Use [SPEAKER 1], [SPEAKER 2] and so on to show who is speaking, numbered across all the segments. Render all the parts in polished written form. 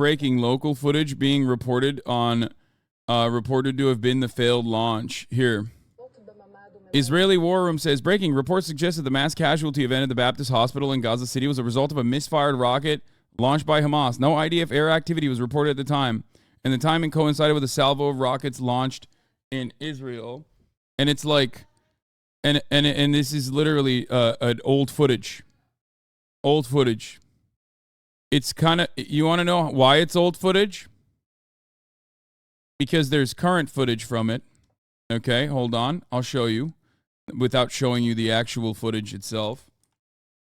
[SPEAKER 1] breaking local footage being reported on reported to have been the failed launch. Here. Israeli War Room says, breaking reports suggest that the mass casualty event at the Baptist Hospital in Gaza City was a result of a misfired rocket launched by Hamas. No IDF air activity was reported at the time, and the timing coincided with a salvo of rockets launched in Israel. And it's like, and this is literally an old footage. Old footage. It's kind of, you want to know why it's old footage? Because there's current footage from it. Okay, hold on. I'll show you. Without showing you the actual footage itself,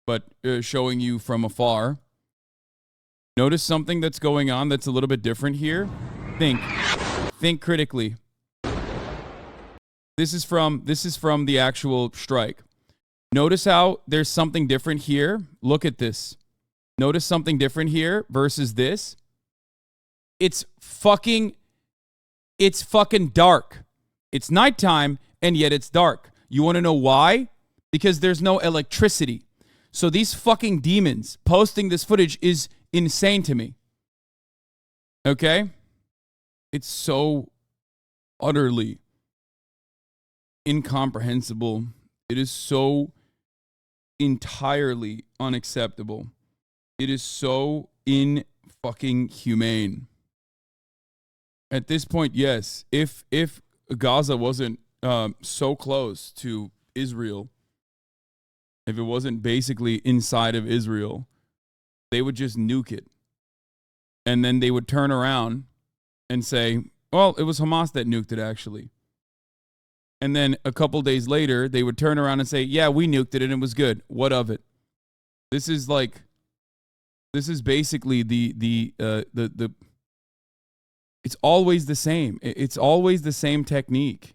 [SPEAKER 1] but showing you from afar. Notice something that's going on that's a little bit different here. Think critically. This is from the actual strike. Notice how there's something different here. Look at this. Notice something different here versus this. It's fucking dark. It's nighttime and yet it's dark. You want to know why? Because there's no electricity. So these fucking demons posting this footage is insane to me. Okay? It's so utterly incomprehensible. It is so entirely unacceptable. It is so fucking humane. At this point, yes, if Gaza wasn't so close to Israel, if it wasn't basically inside of Israel, they would just nuke it. And then they would turn around and say, well, it was Hamas that nuked it, actually. And then a couple days later, they would turn around and say, yeah, we nuked it and it was good. What of it? This is basically the it's always the same. It's always the same technique.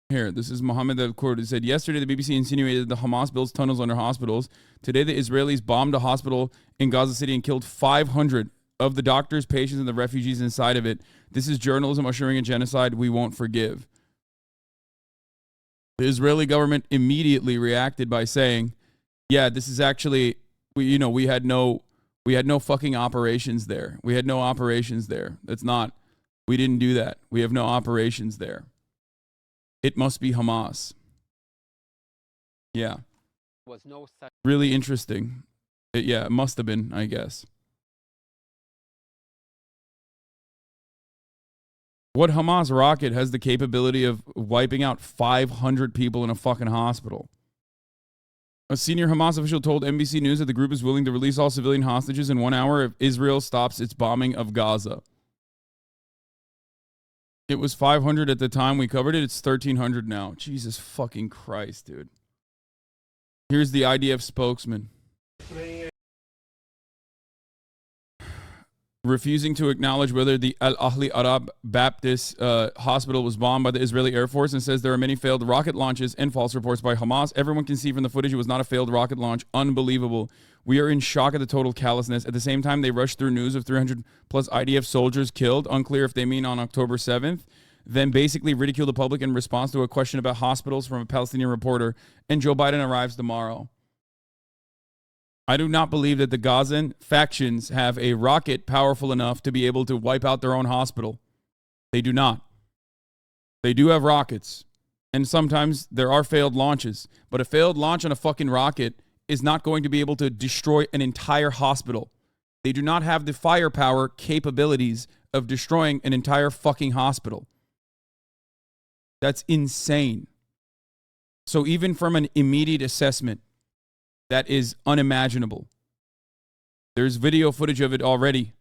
[SPEAKER 1] Here, this is Mohammed Al-Kurd, who said, yesterday the BBC insinuated the Hamas builds tunnels under hospitals. Today the Israelis bombed a hospital in Gaza City and killed 500 of the doctors, patients, and the refugees inside of it. This is journalism ushering a genocide we won't forgive. The Israeli government immediately reacted by saying, yeah, this is actually, we had no fucking operations there. We had no operations there. We didn't do that. We have no operations there. It must be Hamas. Yeah.
[SPEAKER 2] Was no such
[SPEAKER 1] really interesting. It must have been, I guess. What Hamas rocket has the capability of wiping out 500 people in a fucking hospital? A senior Hamas official told NBC News that the group is willing to release all civilian hostages in 1 hour if Israel stops its bombing of Gaza. It was 500 at the time we covered it. It's 1,300 now. Jesus fucking Christ, dude. Here's the IDF spokesman. Refusing to acknowledge whether the Al-Ahli Arab Baptist hospital was bombed by the Israeli Air Force, and says there are many failed rocket launches and false reports by Hamas. Everyone can see from the footage it was not a failed rocket launch. Unbelievable. We are in shock at the total callousness. At the same time, they rushed through news of 300 plus IDF soldiers killed, unclear if they mean on October 7th, then basically ridicule the public in response to a question about hospitals from a Palestinian reporter, and Joe Biden arrives tomorrow. I do not believe that the Gazan factions have a rocket powerful enough to be able to wipe out their own hospital. They do not. They do have rockets, and sometimes there are failed launches, but a failed launch on a fucking rocket is not going to be able to destroy an entire hospital. They do not have the firepower capabilities of destroying an entire fucking hospital. That's insane. So even from an immediate assessment, that is unimaginable. There's video footage of it already.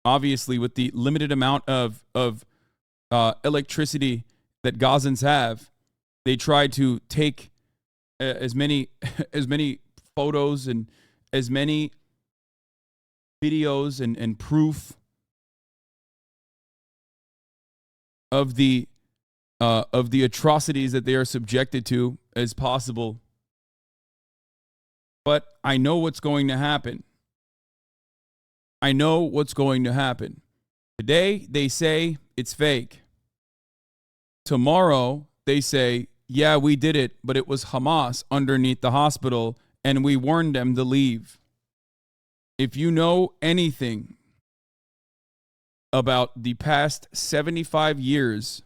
[SPEAKER 1] Obviously, with the limited amount of electricity that Gazans have, they try to take as many photos and as many videos and proof of the atrocities that they are subjected to as possible. But I know what's going to happen. I know what's going to happen. Today, they say it's fake. Tomorrow, they say, yeah, we did it, but it was Hamas underneath the hospital, and we warned them to leave. If you know anything about the past 75 years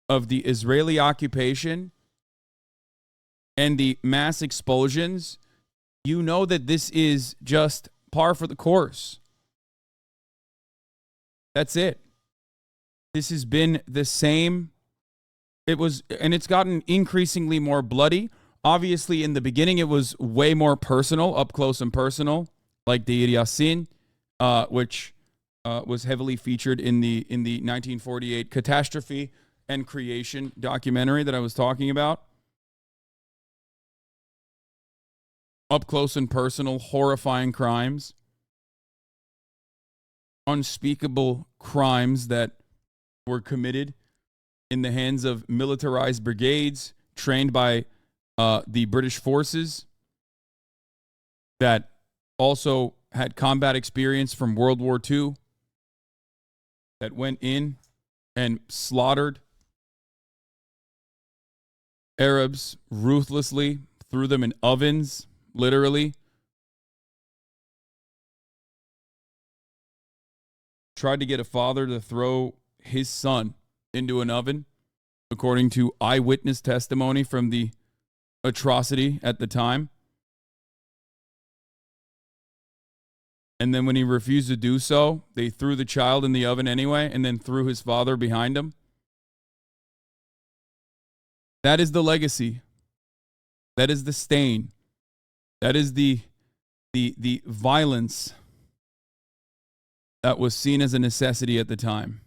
[SPEAKER 1] of the Israeli occupation and the mass expulsions, you know that this is just par for the course. That's it. This has been the same. And it's gotten increasingly more bloody. Obviously, in the beginning, it was way more personal, up close and personal, like Deir Yassin, which was heavily featured in the 1948 Catastrophe and Creation documentary that I was talking about. Up close and personal, horrifying crimes. Unspeakable crimes that were committed in the hands of militarized brigades trained by the British forces that also had combat experience from World War II, that went in and slaughtered Arabs ruthlessly, threw them in ovens, literally. Tried to get a father to throw his son into an oven, according to eyewitness testimony from the atrocity at the time. And then when he refused to do so, they threw the child in the oven anyway and then threw his father behind him. That is the legacy. That is the stain. That is the violence that was seen as a necessity at the time.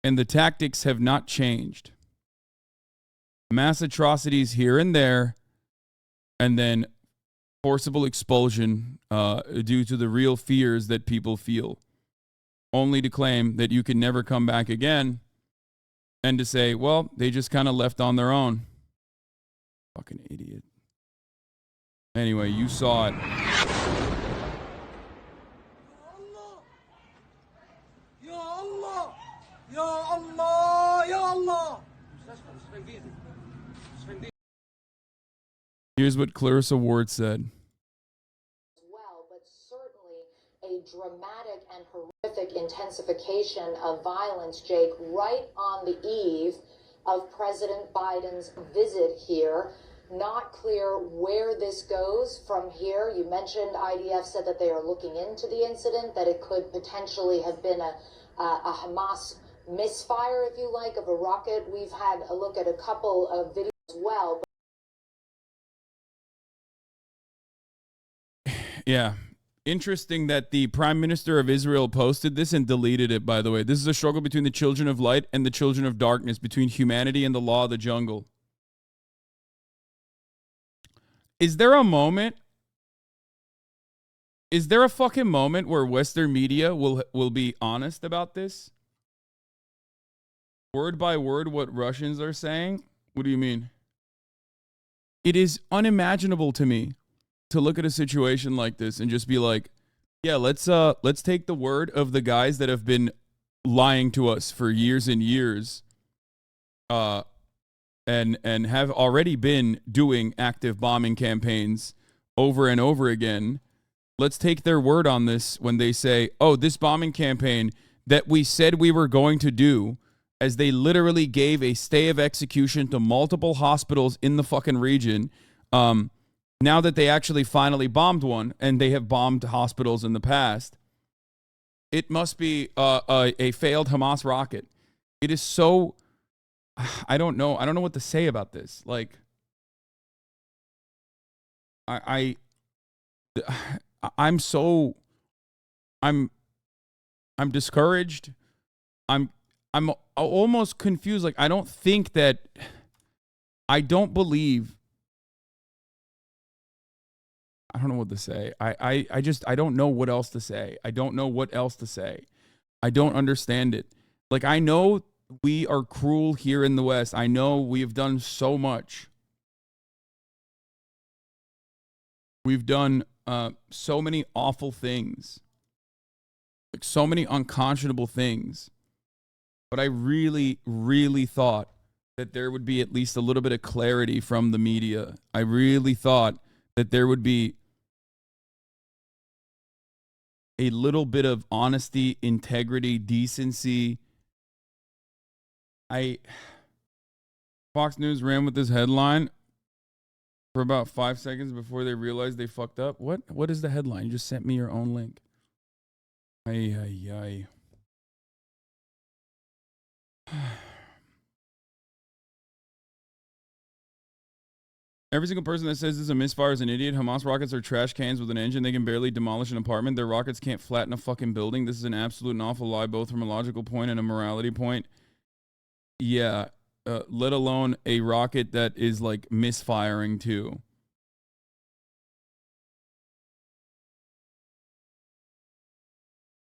[SPEAKER 1] And the tactics have not changed. Mass atrocities here and there, and then forcible expulsion due to the real fears that people feel, only to claim that you can never come back again, and to say, well, they just kind of left on their own. Fucking idiot. Anyway, you saw it.
[SPEAKER 2] Ya Allah! Ya Allah! Ya Allah!
[SPEAKER 1] Here's what Clarissa Ward said.
[SPEAKER 3] Well, but certainly a dramatic and horrific intensification of violence, Jake, right on the eve of President Biden's visit here. Not clear where this goes from here. You mentioned IDF said that they are looking into the incident, that it could potentially have been a Hamas misfire, if you like, of a rocket. We've had a look at a couple of videos as well.
[SPEAKER 1] Yeah. Interesting that the Prime Minister of Israel posted this and deleted it, by the way. This is a struggle between the children of light and the children of darkness, between humanity and the law of the jungle. Is there a moment? Is there a fucking moment where Western media will be honest about this? Word by word what Russians are saying? What do you mean? It is unimaginable to me to look at a situation like this and just be like, yeah, let's take the word of the guys that have been lying to us for years and years, and have already been doing active bombing campaigns over and over again. Let's take their word on this when they say, oh, this bombing campaign that we said we were going to do, as they literally gave a stay of execution to multiple hospitals in the fucking region. Now that they actually finally bombed one, and they have bombed hospitals in the past, it must be a failed Hamas rocket. It is so, I don't know what to say about this. Like, I'm discouraged. I'm almost confused. Like, I don't believe. I don't know what to say. I don't know what else to say. I don't know what else to say. I don't understand it. Like, I know we are cruel here in the West. I know we have done so much. We've done so many awful things. Like, so many unconscionable things. But I really, really thought that there would be at least a little bit of clarity from the media. I really thought that there would be a little bit of honesty, integrity, decency. Fox News ran with this headline for about 5 seconds before they realized they fucked up. What is the headline? You just sent me your own link. Ay, ay, ay. Every single person that says this is a misfire is an idiot. Hamas rockets are trash cans with an engine. They can barely demolish an apartment. Their rockets can't flatten a fucking building. This is an absolute and awful lie, both from a logical point and a morality point. Yeah, let alone a rocket that is like misfiring too.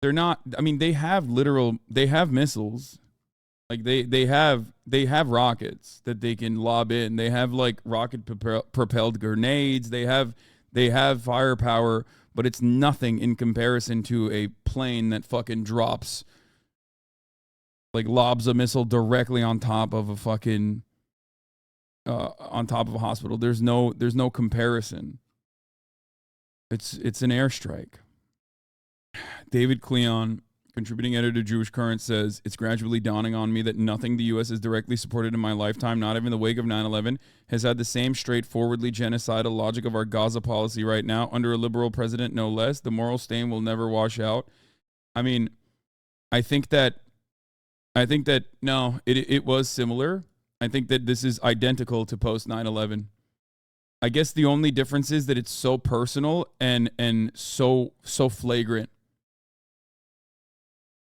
[SPEAKER 1] They're not, I mean, they have missiles. Like they have rockets that they can lob in. They have like rocket propelled grenades. They have firepower, but it's nothing in comparison to a plane that fucking drops, like lobs a missile directly on top of a fucking on top of a hospital. There's no comparison. It's an airstrike. David Cleon, contributing editor to Jewish Current, says, it's gradually dawning on me that nothing the U.S. has directly supported in my lifetime, not even the wake of 9/11, has had the same straightforwardly genocidal logic of our Gaza policy right now, under a liberal president, no less. The moral stain will never wash out. I mean, I think that no, it was similar. I think that this is identical to post 9/11. I guess the only difference is that it's so personal and so flagrant.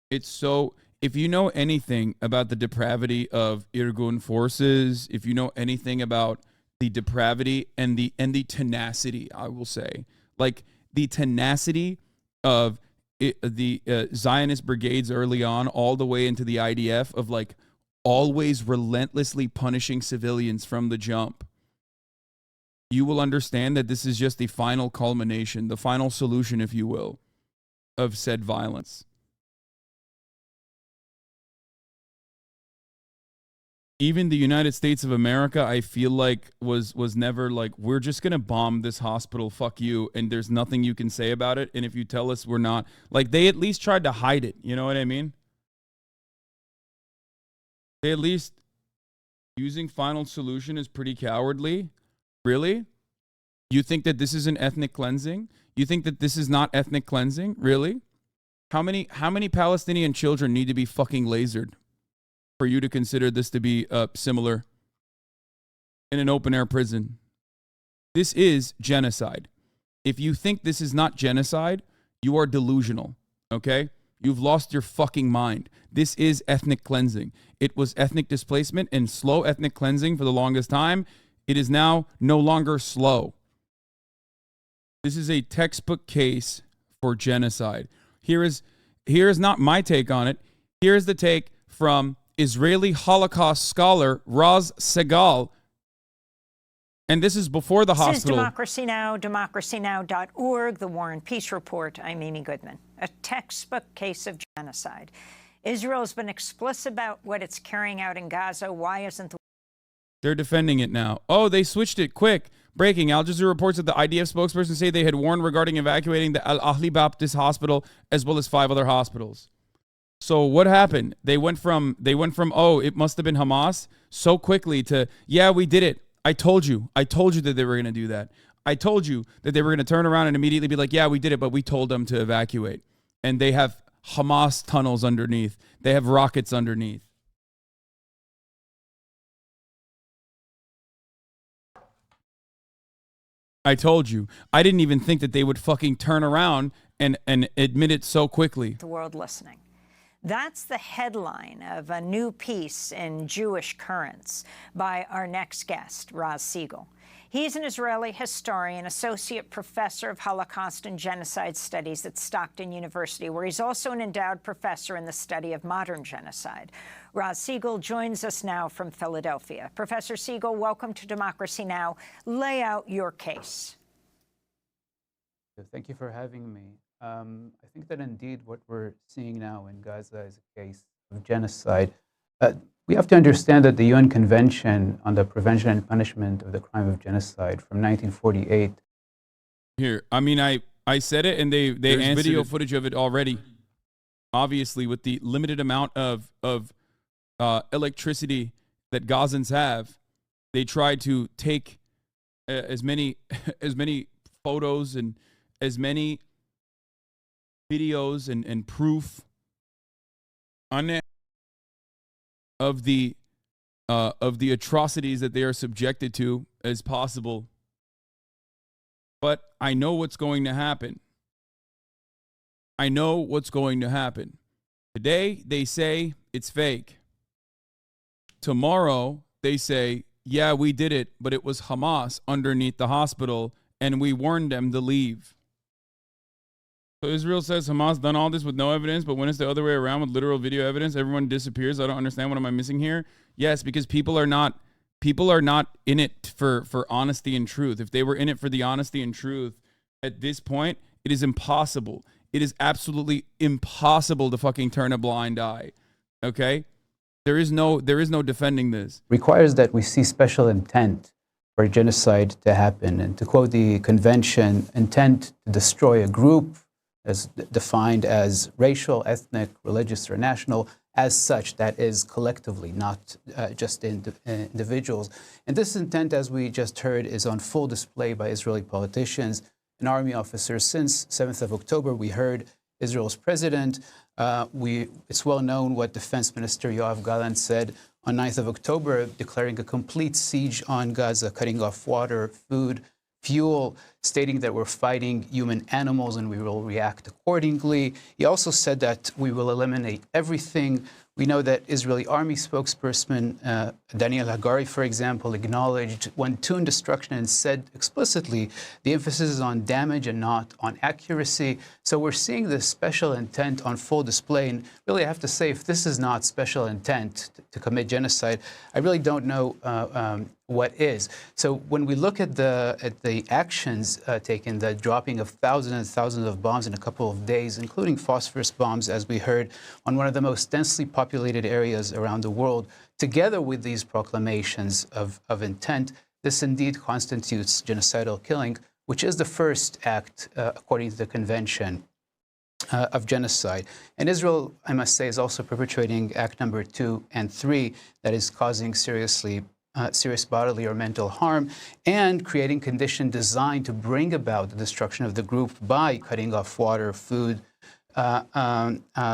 [SPEAKER 1] It's so, if you know anything about the depravity of Irgun forces, if you know anything about the depravity and the tenacity, I will say, like the tenacity of the Zionist brigades early on, all the way into the IDF, of like always relentlessly punishing civilians from the jump, you will understand that this is just the final culmination, the final solution, if you will, of said violence. Even the United States of America, I feel like was never like, we're just going to bomb this hospital, fuck you, and there's nothing you can say about it. And if you tell us we're not, like, they at least tried to hide it. You know what I mean? They at least, using final solution is pretty cowardly. Really? You think that this is an ethnic cleansing? You think that this is not ethnic cleansing? Really? How many Palestinian children need to be fucking lasered for you to consider this to be similar in an open-air prison? This is genocide. If you think this is not genocide, you are delusional, okay? You've lost your fucking mind. This is ethnic cleansing. It was ethnic displacement and slow ethnic cleansing for the longest time. It is now no longer slow. This is a textbook case for genocide. Here is not my take on it. Here's the take from Israeli Holocaust scholar Raz Segal. And this is before the hospital. This is
[SPEAKER 4] Democracy Now!, democracynow.org, The War and Peace Report. I'm Amy Goodman. A textbook case of genocide. Israel has been explicit about what it's carrying out in Gaza. Why isn't the...
[SPEAKER 1] They're defending it now. Oh, they switched it quick. Breaking. Al Jazeera reports that the IDF spokesperson say they had warned regarding evacuating the Al Ahli Baptist Hospital as well as 5 other hospitals. So what happened? They went from oh, it must have been Hamas, so quickly to, yeah, we did it. I told you that they were going to do that. I told you that they were going to turn around and immediately be like, yeah, we did it, but we told them to evacuate. And they have Hamas tunnels underneath. They have rockets underneath. I told you. I didn't even think that they would fucking turn around and admit it so quickly.
[SPEAKER 4] The world listening. That's the headline of a new piece in Jewish Currents by our next guest, Raz Segal. He's an Israeli historian, associate professor of Holocaust and genocide studies at Stockton University, where he's also an endowed professor in the study of modern genocide. Raz Segal joins us now from Philadelphia. Professor Segal, welcome to Democracy Now! Lay out your case.
[SPEAKER 5] Thank you for having me. I think that indeed what we're seeing now in Gaza is a case of genocide. We have to understand that the UN Convention on the Prevention and Punishment of the Crime of Genocide from 1948.
[SPEAKER 1] Here, I mean, I said it, and they answered video
[SPEAKER 6] it.
[SPEAKER 1] footage of it already. Obviously, with the limited amount of electricity that Gazans have, they tried to take as many photos and as many videos and proof on it of the atrocities that they are subjected to as possible. But I know what's going to happen. I know what's going to happen. Today, they say it's fake. Tomorrow, they say, yeah, we did it, but it was Hamas underneath the hospital, and we warned them to leave. So Israel says Hamas done all this with no evidence, but when it's the other way around with literal video evidence, everyone disappears. I don't understand. What am I missing here? Yes, because people are not in it for honesty and truth. If they were in it for the honesty and truth, at this point, it is impossible. It is absolutely impossible to fucking turn a blind eye. Okay? There is no defending this.
[SPEAKER 5] Requires that we see special intent for genocide to happen. And to quote the convention, intent to destroy a group as defined as racial, ethnic, religious, or national, as such, that is collectively, not just individuals. And this intent, as we just heard, is on full display by Israeli politicians and army officers. Since 7th of October, we heard Israel's president. It's well known what Defense Minister Yoav Gallant said on 9th of October, declaring a complete siege on Gaza, cutting off water, food, fuel, stating that we're fighting human animals and we will react accordingly. He also said that we will eliminate everything. We know that Israeli army spokesperson Daniel Hagari, for example, acknowledged one-tune destruction and said explicitly the emphasis is on damage and not on accuracy. So we're seeing this special intent on full display. And really, I have to say, if this is not special intent to commit genocide, I really don't know what is. So when we look at the actions taken, the dropping of thousands and thousands of bombs in a couple of days, including phosphorus bombs, as we heard, on one of the most densely populated areas around the world, together with these proclamations of intent, this indeed constitutes genocidal killing, which is the first act, according to the convention, of genocide. And Israel, I must say, is also perpetrating act number 2 and 3, that is causing serious bodily or mental harm, and creating conditions designed to bring about the destruction of the group by cutting off water, food,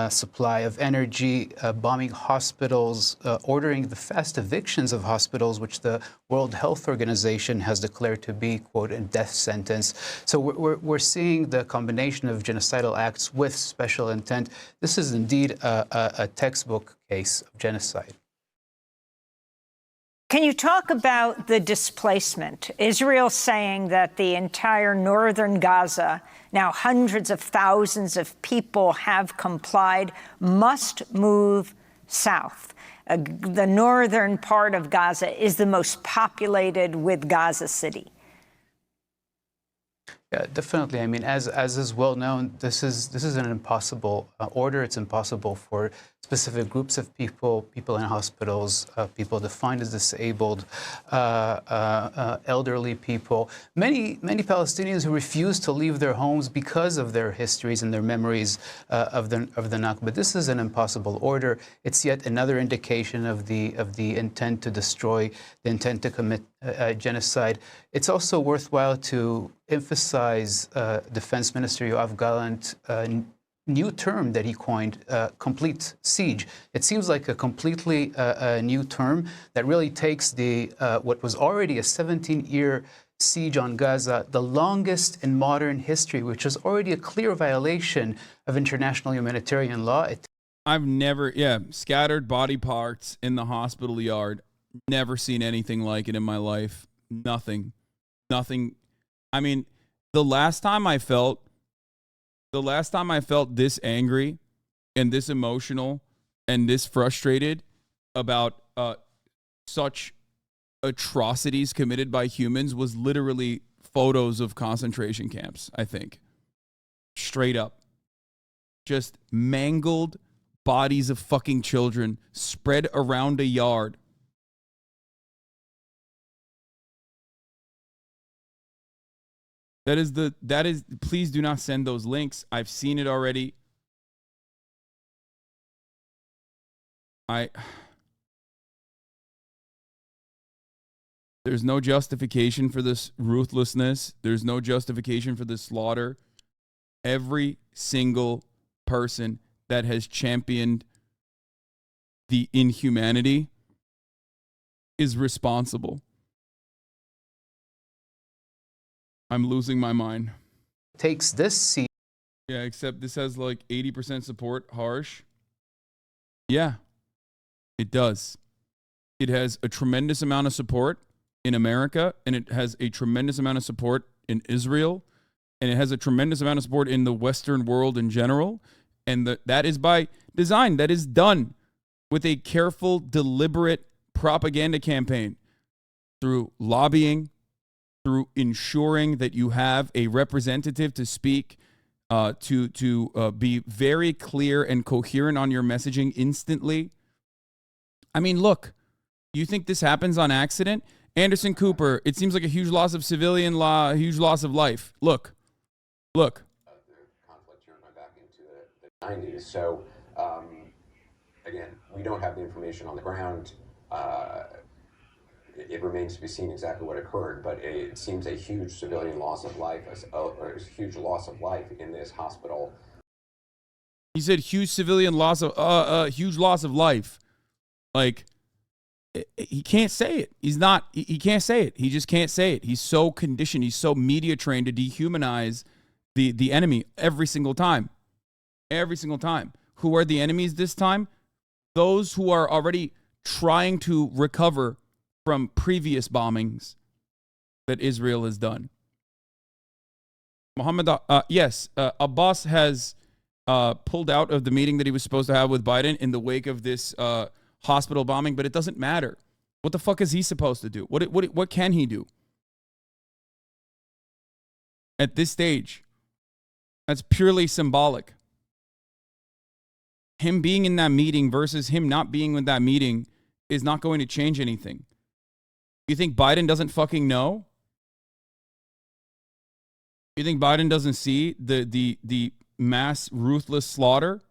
[SPEAKER 5] supply of energy, bombing hospitals, ordering the fast evictions of hospitals, which the World Health Organization has declared to be, quote, a death sentence. So we're seeing the combination of genocidal acts with special intent. This is indeed a textbook case of genocide.
[SPEAKER 4] Can you talk about the displacement? Israel saying that the entire northern Gaza, now hundreds of thousands of people have complied, must move south. The northern part of Gaza is the most populated with Gaza City.
[SPEAKER 5] Yeah, definitely. I mean, as is well known, this is an impossible order. It's impossible for specific groups of people in hospitals, people defined as disabled, elderly people, many Palestinians who refuse to leave their homes because of their histories and their memories of the Nakba. This is an impossible order. It's yet another indication of the intent to destroy, the intent to commit genocide. It's also worthwhile to emphasize Defense Minister Yoav Gallant new term that he coined, complete siege. It seems like a completely new term that really takes what was already a 17-year siege on Gaza, the longest in modern history, which is already a clear violation of international humanitarian law.
[SPEAKER 1] I've never, scattered body parts in the hospital yard. Never seen anything like it in my life. Nothing. I mean, the last time I felt this angry and this emotional and this frustrated about such atrocities committed by humans was literally photos of concentration camps, I think. Straight up. Just mangled bodies of fucking children spread around a yard. That is, please do not send those links. I've seen it already. There's no justification for this ruthlessness. There's no justification for this slaughter. Every single person that has championed the inhumanity is responsible. I'm losing my mind.
[SPEAKER 5] Takes this seat.
[SPEAKER 1] Yeah, except this has like 80% support. Harsh. Yeah, it does. It has a tremendous amount of support in America, and it has a tremendous amount of support in Israel, and it has a tremendous amount of support in the Western world in general. And that is by design. That is done with a careful, deliberate propaganda campaign through lobbying, through ensuring that you have a representative to speak, to be very clear and coherent on your messaging instantly. I mean, look, you think this happens on accident? Anderson Cooper, it seems like a huge loss of civilian law, a huge loss of life. Look.
[SPEAKER 6] The conflict turned my back into the 90s. So, again, we don't have the information on the ground. It remains to be seen exactly what occurred, but it seems a huge civilian loss of life, a huge loss of life in this hospital.
[SPEAKER 1] He said huge civilian loss of, huge loss of life. Like, he can't say it. He can't say it. He just can't say it. He's so conditioned. He's so media trained to dehumanize the enemy every single time. Every single time. Who are the enemies this time? Those who are already trying to recover from previous bombings that Israel has done. Abbas has pulled out of the meeting that he was supposed to have with Biden in the wake of this hospital bombing, but it doesn't matter. What the fuck is he supposed to do? What can he do? At this stage, that's purely symbolic. Him being in that meeting versus him not being in that meeting is not going to change anything. You think Biden doesn't fucking know? You think Biden doesn't see the mass ruthless slaughter?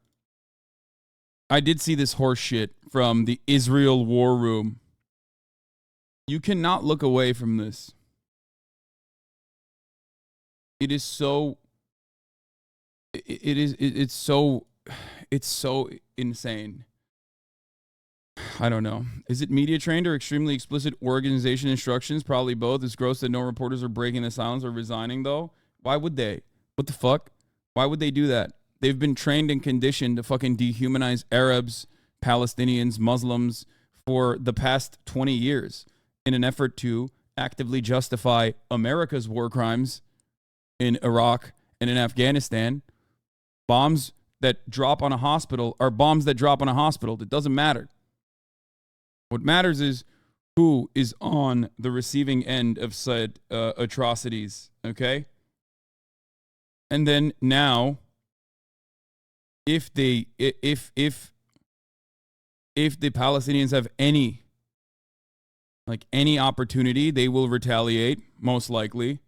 [SPEAKER 1] I did see this horse shit from the Israel war room. You cannot look away from this. It is so it's so insane. I don't know. Is it media trained or extremely explicit organization instructions? Probably both. It's gross that no reporters are breaking the silence or resigning, though. Why would they? What the fuck? Why would they do that? They've been trained and conditioned to fucking dehumanize Arabs, Palestinians, Muslims for the past 20 years in an effort to actively justify America's war crimes in Iraq and in Afghanistan. Bombs that drop on a hospital are bombs that drop on a hospital. It doesn't matter. What matters is who is on the receiving end of said atrocities, okay? And then now, if the Palestinians have any opportunity, they will retaliate, most likely.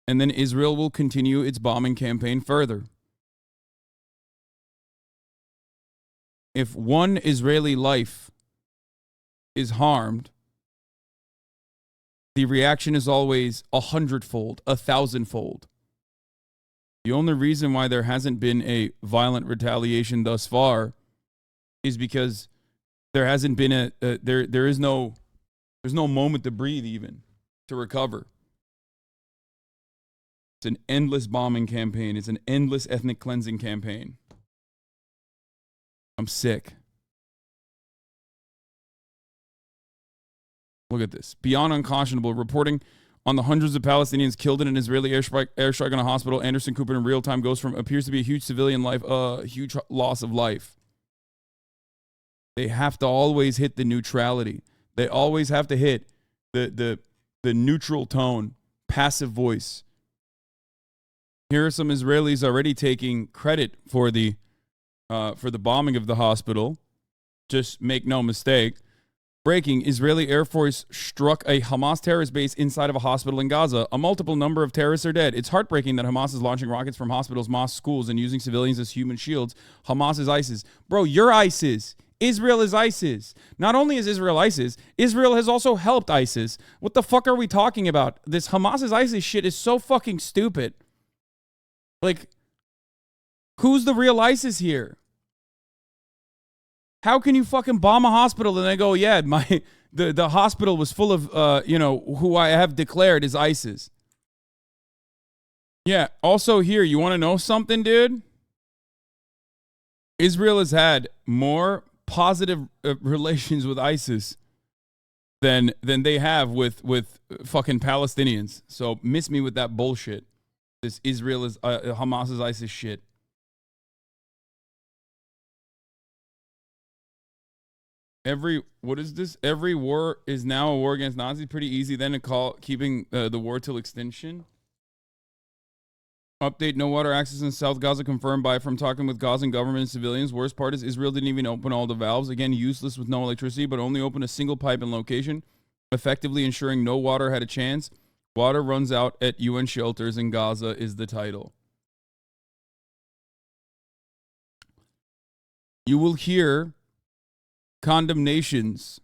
[SPEAKER 1] And then Israel will continue its bombing campaign further. If one Israeli life is harmed, the reaction is always 100-fold, 1,000-fold. The only reason why there hasn't been a violent retaliation thus far is because there hasn't been there's no moment to breathe, even to recover. It's an endless bombing campaign. It's an endless ethnic cleansing campaign. I'm sick. Look at this. Beyond unconscionable, reporting on the hundreds of Palestinians killed in an Israeli airstrike on a hospital. Anderson Cooper in real time goes from appears to be a huge civilian life, huge loss of life. They have to always hit the neutrality. They always have to hit the neutral tone, passive voice. Here are some Israelis already taking credit for the for the bombing of the hospital. Just make no mistake. Breaking, Israeli Air Force struck a Hamas terrorist base inside of a hospital in Gaza. A multiple number of terrorists are dead. It's heartbreaking that Hamas is launching rockets from hospitals, mosques, schools, and using civilians as human shields. Hamas is ISIS. Bro, you're ISIS. Israel is ISIS. Not only is Israel ISIS, Israel has also helped ISIS. What the fuck are we talking about? This Hamas is ISIS shit is so fucking stupid. Like, who's the real ISIS here? How can you fucking bomb a hospital and then go, yeah, the hospital was full of, who I have declared is ISIS. Yeah, also here, you want to know something, dude? Israel has had more positive relations with ISIS than they have with fucking Palestinians. So miss me with that bullshit. This Israel is Hamas is ISIS shit. What is this? Every war is now a war against Nazis. Pretty easy then to call keeping the war till extinction. Update, no water access in South Gaza confirmed from talking with Gazan government and civilians. Worst part is Israel didn't even open all the valves. Again, useless with no electricity, but only opened a single pipe in location, effectively ensuring no water had a chance. Water runs out at UN shelters in Gaza is the title. You will hear condemnations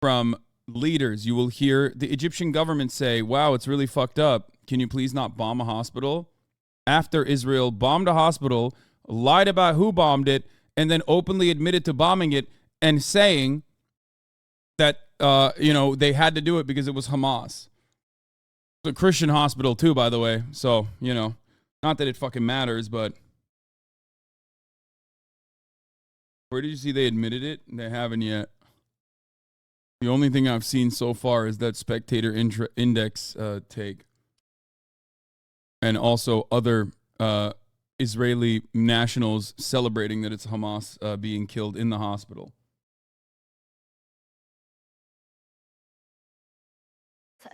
[SPEAKER 1] from leaders. You will hear the Egyptian government say, wow, it's really fucked up. Can you please not bomb a hospital? After Israel bombed a hospital, lied about who bombed it, and then openly admitted to bombing it and saying that, they had to do it because it was Hamas. It's a Christian hospital too, by the way. So, not that it fucking matters, but where did you see they admitted it? They haven't yet. The only thing I've seen so far is that Spectator Index take. And also other Israeli nationals celebrating that it's Hamas being killed in the hospital.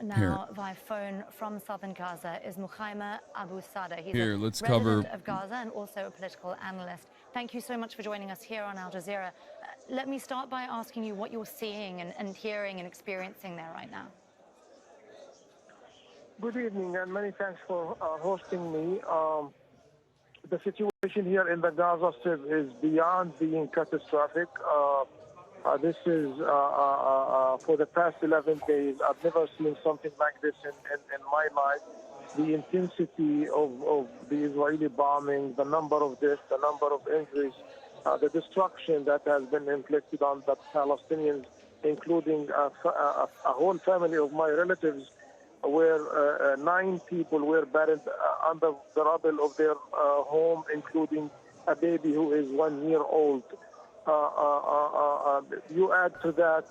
[SPEAKER 7] Now via phone from southern Gaza is Mukhaima Abu Sada. He's
[SPEAKER 1] Here,
[SPEAKER 7] a
[SPEAKER 1] let's
[SPEAKER 7] resident
[SPEAKER 1] cover
[SPEAKER 7] of Gaza and also a political analyst. Thank you so much for joining us here on Al Jazeera. Let me start by asking you what you're seeing and hearing and experiencing there right now.
[SPEAKER 8] Good evening, and many thanks for hosting me. The situation here in the Gaza Strip is beyond being catastrophic. This is, for the past 11 days, I've never seen something like this in my life. The intensity of the Israeli bombing, the number of deaths, the number of injuries, the destruction that has been inflicted on the Palestinians, including a whole family of my relatives, where 9 people were buried under the rubble of their home, including a baby who is 1 year old. You add to that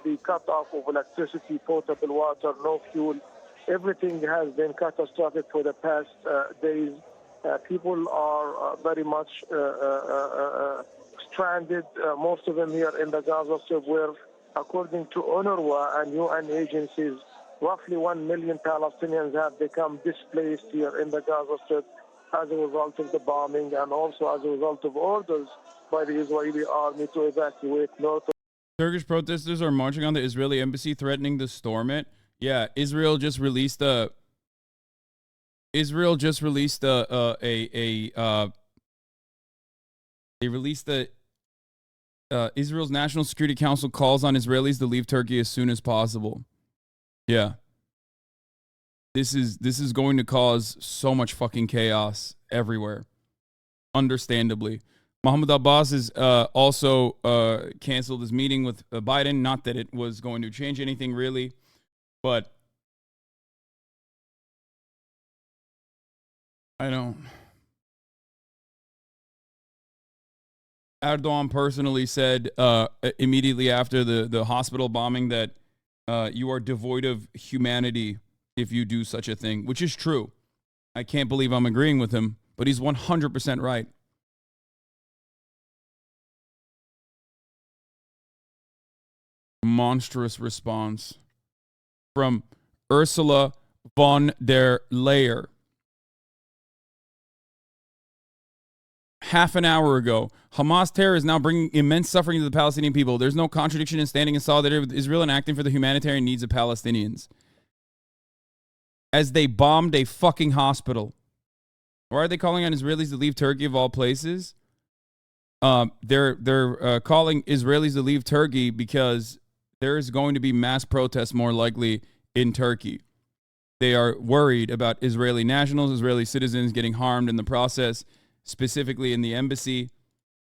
[SPEAKER 8] the cut-off of electricity, potable water, no fuel. Everything has been catastrophic for the past days. People are very much stranded, most of them here in the Gaza Strip, where, according to UNRWA and UN agencies, roughly 1 million Palestinians have become displaced here in the Gaza Strip as a result of the bombing and also as a result of orders by the Israeli army to evacuate north.
[SPEAKER 1] Turkish protesters are marching on the Israeli embassy, threatening to storm it. Yeah, Israel just released Israel's National Security Council calls on Israelis to leave Turkey as soon as possible. Yeah. This is going to cause so much fucking chaos everywhere. Understandably. Mahmoud Abbas has also canceled his meeting with Biden. Not that it was going to change anything really, but Erdogan personally said immediately after the hospital bombing that you are devoid of humanity if you do such a thing, which is true. I can't believe I'm agreeing with him, but he's 100% right. Monstrous response from Ursula von der Leyen. half an hour ago. Hamas terror is now bringing immense suffering to the Palestinian people. There's no contradiction in standing in solidarity with Israel and acting for the humanitarian needs of Palestinians. As they bombed a fucking hospital. Why are they calling on Israelis to leave Turkey of all places? They're calling Israelis to leave Turkey because there is going to be mass protests more likely in Turkey. They are worried about Israeli nationals, Israeli citizens getting harmed in the process, specifically in the embassy.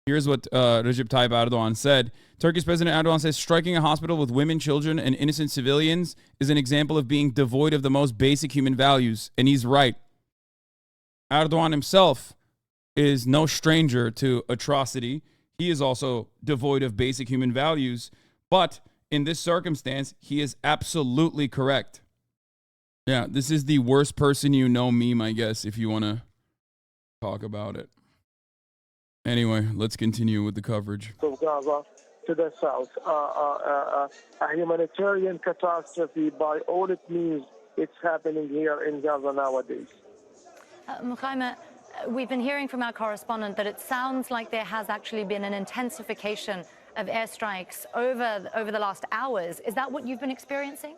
[SPEAKER 1] Here's what Recep Tayyip Erdogan said. Turkey's President Erdogan says striking a hospital with women, children, and innocent civilians is an example of being devoid of the most basic human values. And he's right. Erdogan himself is no stranger to atrocity. He is also devoid of basic human values. But in this circumstance, he is absolutely correct. Yeah, this is the worst person you know meme, I guess, if you want to talk about it. Anyway, let's continue with the coverage.
[SPEAKER 8] Of Gaza to the south. A humanitarian catastrophe by all it means it's happening here in Gaza nowadays.
[SPEAKER 7] Mukhaima, we've been hearing from our correspondent that it sounds like there has actually been an intensification of airstrikes over the last hours. Is that what you've been experiencing?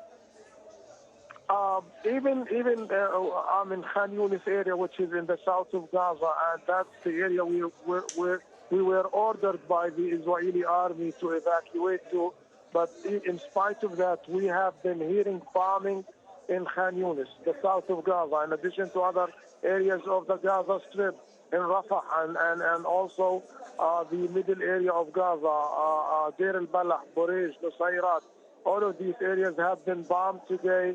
[SPEAKER 8] Even I'm in Khan Yunis area, which is in the south of Gaza, and that's the area we were ordered by the Israeli army to evacuate to. But in spite of that, we have been hearing bombing in Khan Yunis, the south of Gaza, in addition to other areas of the Gaza Strip, in Rafah, and also the middle area of Gaza, Deir al-Balah, Burej, Nusayrat. All of these areas have been bombed today,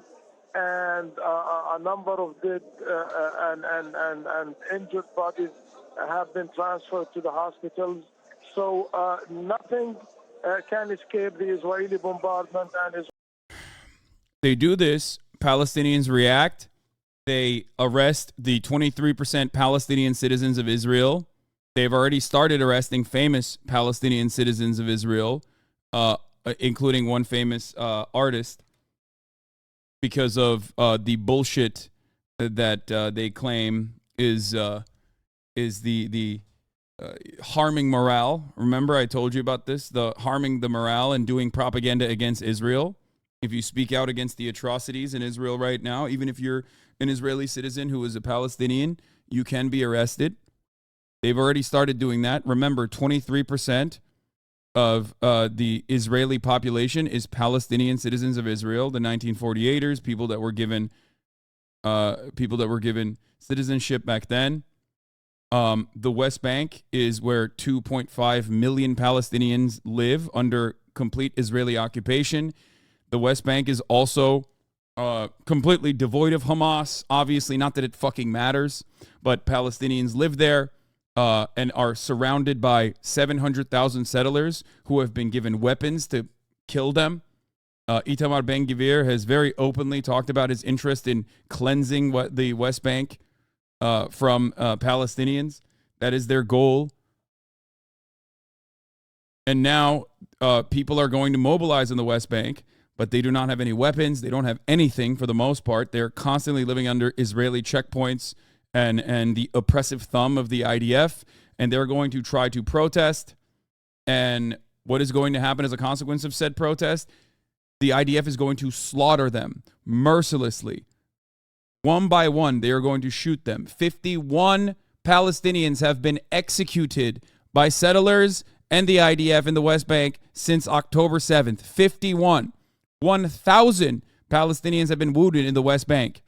[SPEAKER 8] and a number of dead and injured bodies have been transferred to the hospitals. So nothing can escape the Israeli bombardment.
[SPEAKER 1] They do this. Palestinians react. They arrest the 23% Palestinian citizens of Israel. They've already started arresting famous Palestinian citizens of Israel, including one famous artist, because of the bullshit that they claim is the harming morale. Remember, I told you about this, the harming the morale and doing propaganda against Israel. If you speak out against the atrocities in Israel right now, even if you're an Israeli citizen who is a Palestinian, you can be arrested. They've already started doing that. Remember, 23% of the Israeli population is Palestinian citizens of Israel, the 1948ers, people that were given citizenship back then. The West Bank is where 2.5 million Palestinians live under complete Israeli occupation. The West Bank is also completely devoid of Hamas. Obviously, not that it fucking matters, but Palestinians live there and are surrounded by 700,000 settlers who have been given weapons to kill them. Itamar Ben-Gvir has very openly talked about his interest in cleansing the West Bank from Palestinians. That is their goal. And now people are going to mobilize in the West Bank, but they do not have any weapons. They don't have anything for the most part. They're constantly living under Israeli checkpoints and the oppressive thumb of the IDF, and they're going to try to protest. And what is going to happen as a consequence of said protest? The IDF is going to slaughter them mercilessly. One by one, they are going to shoot them. 51 Palestinians have been executed by settlers and the IDF in the West Bank since October 7th. 51. 1,000 Palestinians have been wounded in the West Bank.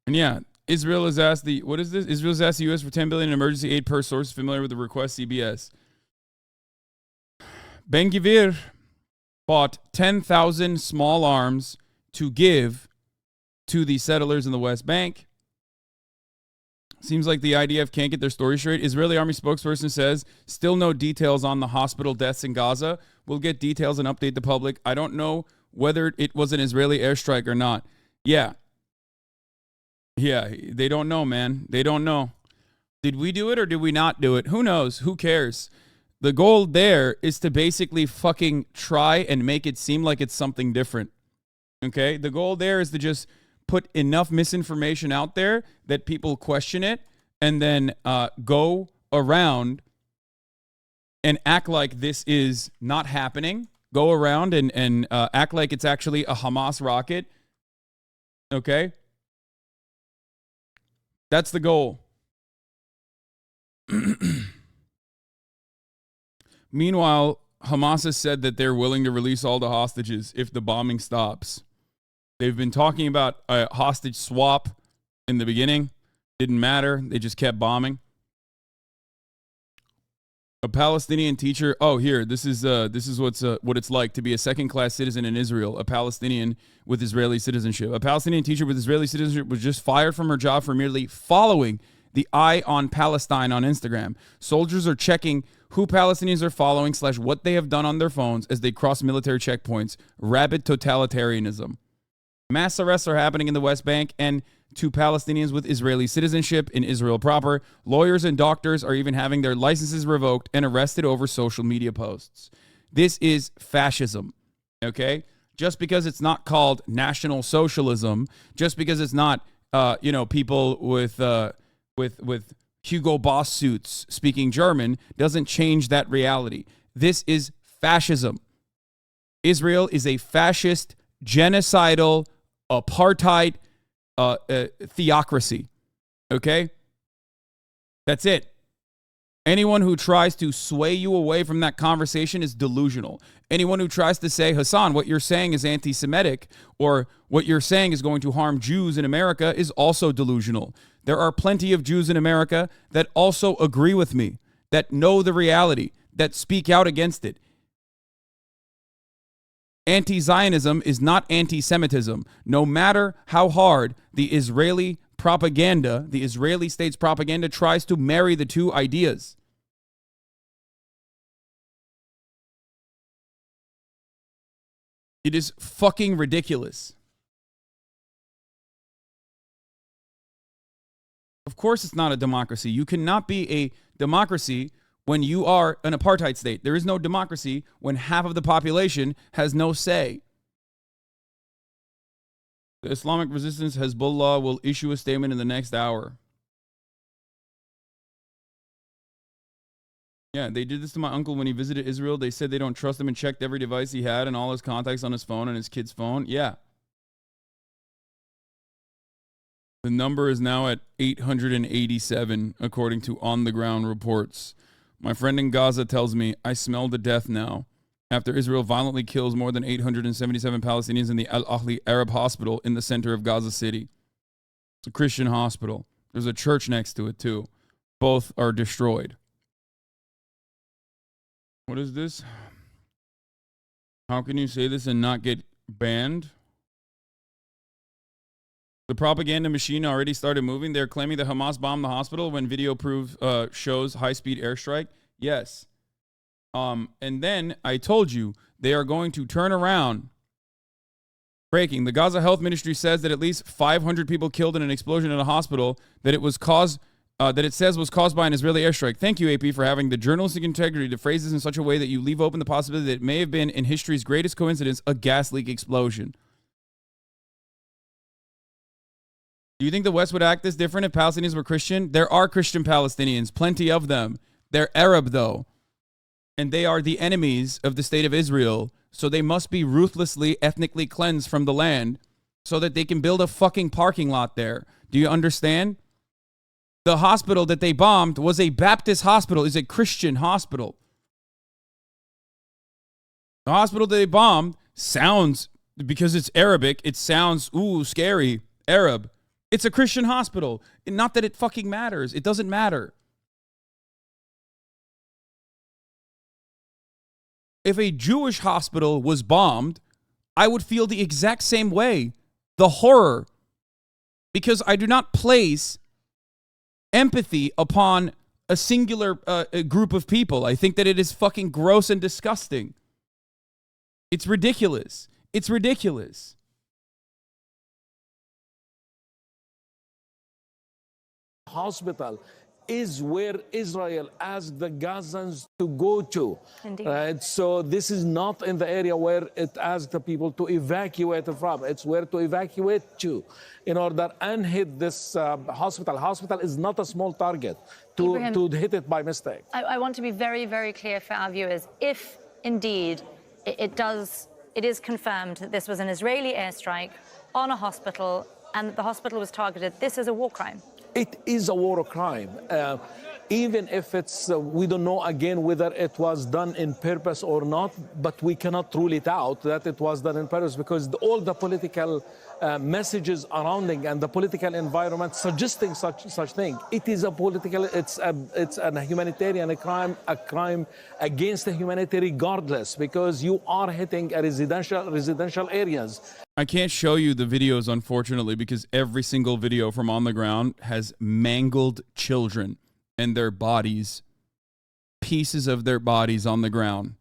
[SPEAKER 1] And yeah, Israel has asked Israel has asked the U.S. for $10 billion in emergency aid per source familiar with the request, CBS. Ben-Gvir bought 10,000 small arms to give to the settlers in the West Bank. Seems like the IDF can't get their story straight. Israeli army spokesperson says still no details on the hospital deaths in Gaza. We'll get details and update the public. I don't know whether it was an Israeli airstrike or not. Yeah, they don't know, man. They don't know. Did we do it or did we not do it? Who knows? Who cares? The goal there is to basically fucking try and make it seem like it's something different. Okay? The goal there is to just put enough misinformation out there that people question it and then go around and act like this is not happening. Go around and act like it's actually a Hamas rocket. Okay? That's the goal. Meanwhile, Hamas has said that they're willing to release all the hostages if the bombing stops. They've been talking about a hostage swap in the beginning. Didn't matter. They just kept bombing. A Palestinian teacher. Oh, here. This is what it's like to be a second-class citizen in Israel. A Palestinian with Israeli citizenship. A Palestinian teacher with Israeli citizenship was just fired from her job for merely following the Eye on Palestine on Instagram. Soldiers are checking who Palestinians are following / what they have done on their phones as they cross military checkpoints. Rabid totalitarianism. Mass arrests are happening in the West Bank and to Palestinians with Israeli citizenship in Israel proper. Lawyers and doctors are even having their licenses revoked and arrested over social media posts. This is fascism, okay? Just because it's not called National Socialism, just because it's not, people with Hugo Boss suits speaking German, doesn't change that reality. This is fascism. Israel is a fascist, genocidal, apartheid theocracy. Okay? That's it. Anyone who tries to sway you away from that conversation is delusional. Anyone who tries to say, Hassan, what you're saying is anti-Semitic, or what you're saying is going to harm Jews in America, is also delusional. There are plenty of Jews in America that also agree with me, that know the reality, that speak out against it. Anti-Zionism is not anti-Semitism. No matter how hard the Israeli propaganda, the Israeli state's propaganda, tries to marry the two ideas. It is fucking ridiculous. Of course it's not a democracy. You cannot be a democracy when you are an apartheid state. There is no democracy when half of the population has no say. The Islamic Resistance Hezbollah will issue a statement in the next hour. Yeah, they did this to my uncle when he visited Israel. They said they don't trust him and checked every device he had and all his contacts on his phone and his kid's phone. Yeah. The number is now at 887, according to on-the-ground reports. My friend in Gaza tells me, I smell the death now. After Israel violently kills more than 877 Palestinians in the Al-Ahli Arab Hospital in the center of Gaza City. It's a Christian hospital. There's a church next to it, too. Both are destroyed. What is this? How can you say this and not get banned? The propaganda machine already started moving. They're claiming that Hamas bombed the hospital when video shows high-speed airstrike. Yes. And then I told you they are going to turn around. Breaking. The Gaza Health Ministry says that at least 500 people killed in an explosion in a hospital that it says was caused by an Israeli airstrike. Thank you, AP, for having the journalistic integrity to phrase this in such a way that you leave open the possibility that it may have been, in history's greatest coincidence, a gas leak explosion. Do you think the West would act this different if Palestinians were Christian? There are Christian Palestinians, plenty of them. They're Arab, though. And they are the enemies of the state of Israel. So they must be ruthlessly, ethnically cleansed from the land so that they can build a fucking parking lot there. Do you understand? The hospital that they bombed was a Baptist hospital, is a Christian hospital. The hospital that they bombed sounds, because it's Arabic, it sounds, scary, Arab. It's a Christian hospital. Not that it fucking matters. It doesn't matter. If a Jewish hospital was bombed, I would feel the exact same way. The horror. Because I do not place empathy upon a singular group of people. I think that it is fucking gross and disgusting. It's ridiculous. It's ridiculous.
[SPEAKER 9] Hospital is where Israel asked the Gazans to go to.
[SPEAKER 7] Indeed.
[SPEAKER 9] Right? So this is not in the area where it asked the people to evacuate from. It's where to evacuate to in order and hit this hospital. Hospital is not a small target to hit it by mistake.
[SPEAKER 7] I want to be very, very clear for our viewers. If indeed it is confirmed that this was an Israeli airstrike on a hospital and that the hospital was targeted, this is a war crime.
[SPEAKER 9] It is a war crime. Even if it's, we don't know again whether it was done in purpose or not, but we cannot rule it out that it was done in purpose because all the political messages surrounding and the political environment suggesting such thing. It is a political, it's a humanitarian crime, a crime against the humanity regardless, because you are hitting a residential areas.
[SPEAKER 1] I can't show you the videos, unfortunately, because every single video from on the ground has mangled children and their bodies, pieces of their bodies on the ground.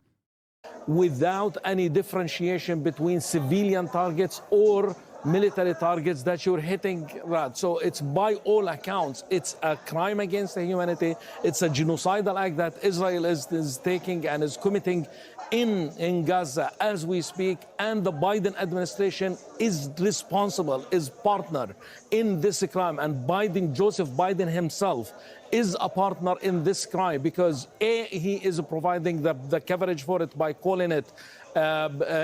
[SPEAKER 9] Without any differentiation between civilian targets or military targets that you're hitting, right? So it's by all accounts, it's a crime against the humanity. It's a genocidal act that Israel is taking and is committing in Gaza as we speak, and the Biden administration is responsible, is partner in this crime, and Joseph Biden himself is a partner in this crime because he is providing the coverage for it by calling it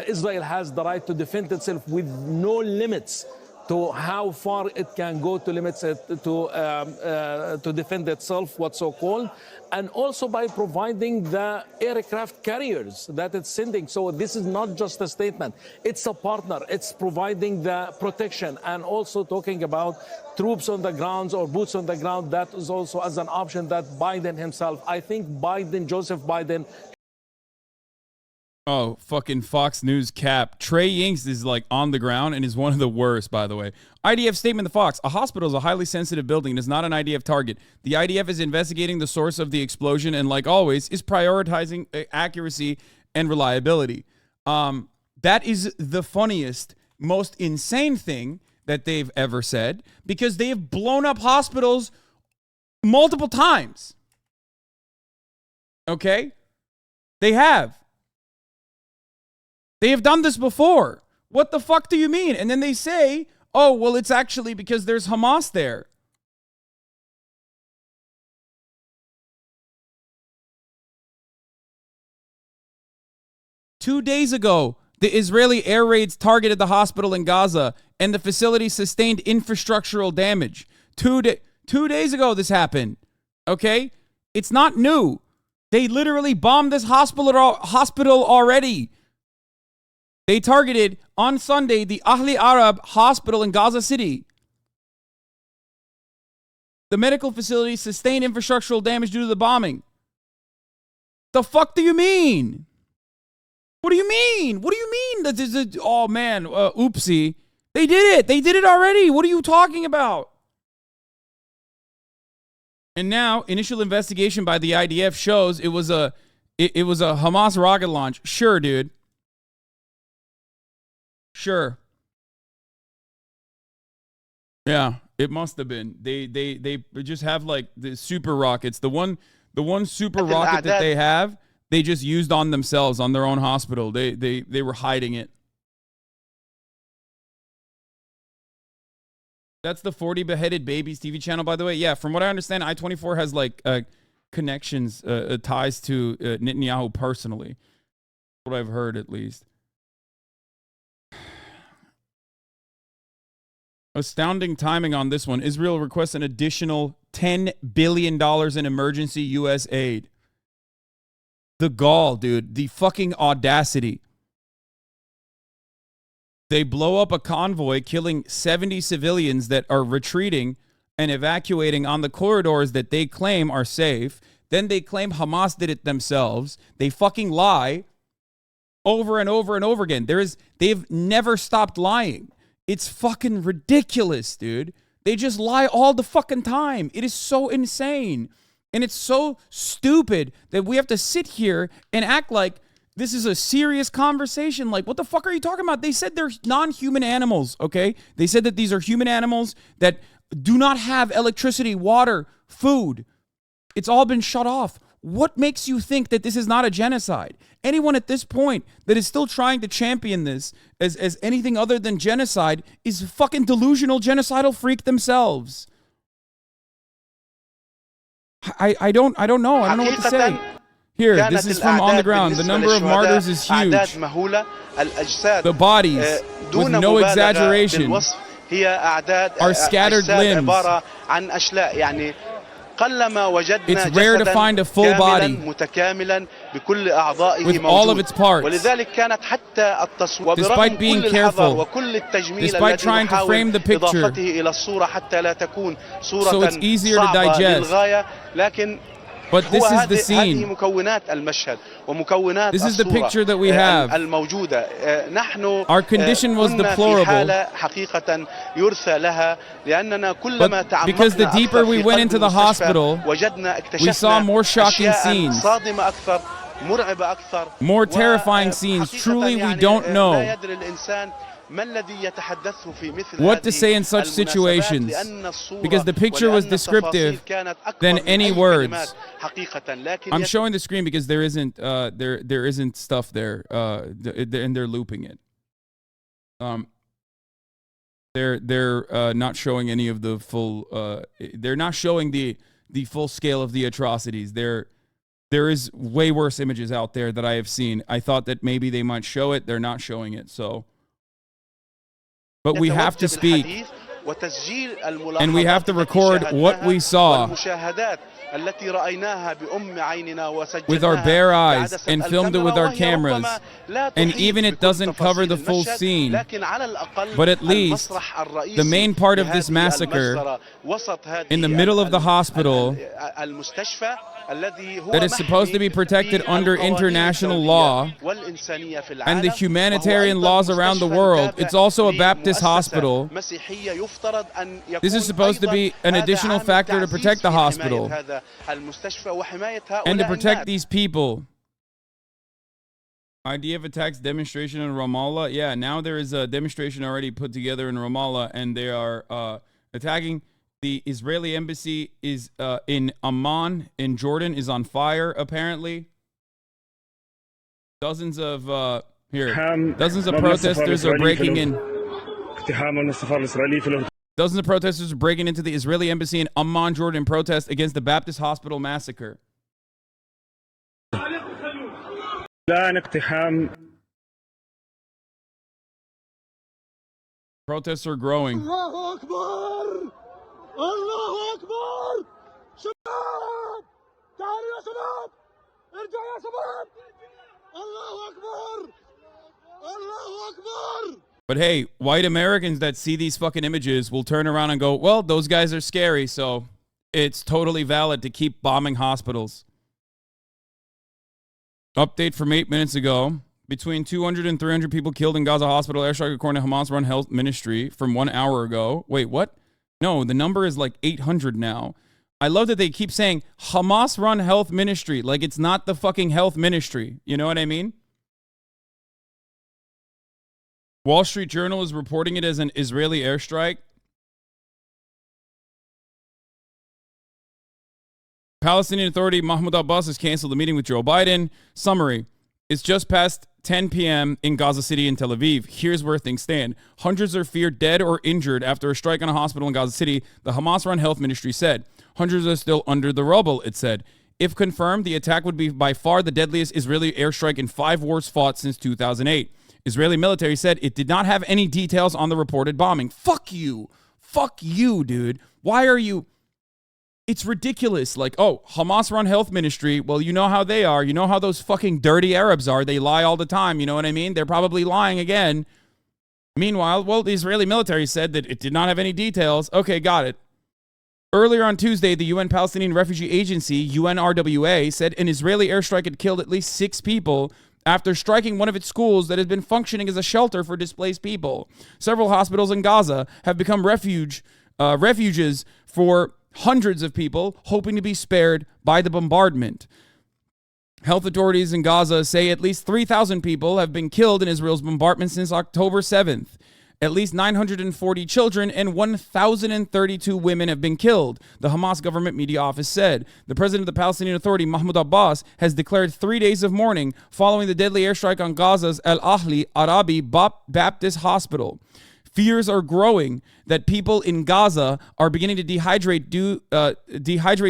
[SPEAKER 9] Israel has the right to defend itself with no limits to how far it can go to limits it to defend itself, what's so called, and also by providing the aircraft carriers that it's sending. So this is not just a statement, it's a partner. It's providing the protection and also talking about troops on the grounds or boots on the ground. That is also as an option that Biden himself, I think Joseph Biden.
[SPEAKER 1] Oh, fucking Fox News cap. Trey Yingst is like on the ground and is one of the worst, by the way. IDF statement to Fox. A hospital is a highly sensitive building and is not an IDF target. The IDF is investigating the source of the explosion and, like always, is prioritizing accuracy and reliability. That is the funniest, most insane thing that they've ever said because they have blown up hospitals multiple times. Okay? They have. They have done this before. What the fuck do you mean? And then they say, oh, well, it's actually because there's Hamas there. Two days ago, the Israeli air raids targeted the hospital in Gaza, and the facility sustained infrastructural damage. 2 days ago, this happened. Okay? It's not new. They literally bombed this hospital already. They targeted, on Sunday, the Ahli Arab hospital in Gaza City. The medical facility sustained infrastructural damage due to the bombing. The fuck do you mean? What do you mean? What do you mean? That is a, oh, man, oopsie. They did it. They did it already. What are you talking about? And now, initial investigation by the IDF shows it was a Hamas rocket launch. Sure, dude. Sure. Yeah, it must have been. They just have like the super rockets. The one super rocket that they have, they just used on themselves on their own hospital. They were hiding it. That's the 40 Beheaded Babies TV channel, by the way. Yeah, from what I understand, I-24 has like connections, ties to Netanyahu personally. What I've heard, at least. Astounding timing on this one. Israel requests an additional $10 billion in emergency U.S. aid. The gall, dude. The fucking audacity. They blow up a convoy, killing 70 civilians that are retreating and evacuating on the corridors that they claim are safe. Then they claim Hamas did it themselves. They fucking lie over and over and over again. They've never stopped lying. It's fucking ridiculous, dude. They just lie all the fucking time. It is so insane. And it's so stupid that we have to sit here and act like this is a serious conversation. Like, what the fuck are you talking about? They said they're non-human animals, okay? They said that these are human animals that do not have electricity, water, food. It's all been shut off. What makes you think that this is not a genocide? Anyone at this point that is still trying to champion this as anything other than genocide is a fucking delusional genocidal freak themselves. I don't know. I don't know what to say. Here, this is from On the Ground. The number of martyrs is huge. The bodies, with no exaggeration, are scattered limbs. It's rare to find a full body with all of its parts. Despite being careful, despite trying to frame the picture so it's easier to digest. But this is the scene. This is the picture that we have. Our condition was deplorable. But because the deeper we went into the hospital, we saw more shocking scenes, more terrifying scenes. Truly, we don't know what to say in such situations, because the picture was descriptive than any words. I'm showing the screen because there isn't stuff there, and they're looping it. They're not showing any of the full. They're not showing the full scale of the atrocities. There is way worse images out there that I have seen. I thought that maybe they might show it. They're not showing it. So. But we have to speak, and we have to record what we saw with our bare eyes and filmed it with our cameras. And even it doesn't cover the full scene, but at least the main part of this massacre in the middle of the hospital that is supposed to be protected under international law and the humanitarian laws around the world. It's also a Baptist hospital. This is supposed to be an additional factor to protect the hospital and to protect these people. IDF attacks demonstration in Ramallah. Yeah, now there is a demonstration already put together in Ramallah, and they are attacking. The Israeli embassy is in Amman in Jordan is on fire, apparently. Dozens of protesters are breaking in. Dozens of protesters are breaking into the Israeli embassy in Amman, Jordan, in protest against the Baptist hospital massacre. Protests are growing.
[SPEAKER 2] الله أكبر شباب تعالوا يا شباب ارجعوا يا شباب الله أكبر الله أكبر.
[SPEAKER 1] But hey, white Americans that see these fucking images will turn around and go, well, those guys are scary, so it's totally valid to keep bombing hospitals. Update from 8 minutes ago. Between 200 and 300 people killed in Gaza hospital airstrike according to Hamas-run health ministry from 1 hour ago. Wait, what? No, the number is like 800 now. I love that they keep saying Hamas-run health ministry, like it's not the fucking health ministry. You know what I mean? Wall Street Journal is reporting it as an Israeli airstrike. Palestinian Authority Mahmoud Abbas has canceled the meeting with Joe Biden. Summary. It's just past 10 p.m. in Gaza City and Tel Aviv. Here's where things stand. Hundreds are feared dead or injured after a strike on a hospital in Gaza City, the Hamas-run health ministry said. Hundreds are still under the rubble, it said. If confirmed, the attack would be by far the deadliest Israeli airstrike in 5 wars fought since 2008. Israeli military said it did not have any details on the reported bombing. Fuck you. Fuck you, dude. Why are you... It's ridiculous. Like, oh, Hamas-run health ministry. Well, you know how they are. You know how those fucking dirty Arabs are. They lie all the time. You know what I mean? They're probably lying again. Meanwhile, well, the Israeli military said that it did not have any details. Okay, got it. Earlier on Tuesday, the UN Palestinian Refugee Agency, UNRWA, said an Israeli airstrike had killed at least 6 people after striking one of its schools that has been functioning as a shelter for displaced people. Several hospitals in Gaza have become refuges for hundreds of people hoping to be spared by the bombardment. Health authorities in Gaza say at least 3,000 people have been killed in Israel's bombardment since October 7th. At least 940 children and 1,032 women have been killed, the Hamas government media office said. The president of the Palestinian Authority, Mahmoud Abbas, has declared 3 days of mourning following the deadly airstrike on Gaza's Al-Ahli Arabi Baptist Hospital. Fears are growing that people in Gaza are beginning to dehydrate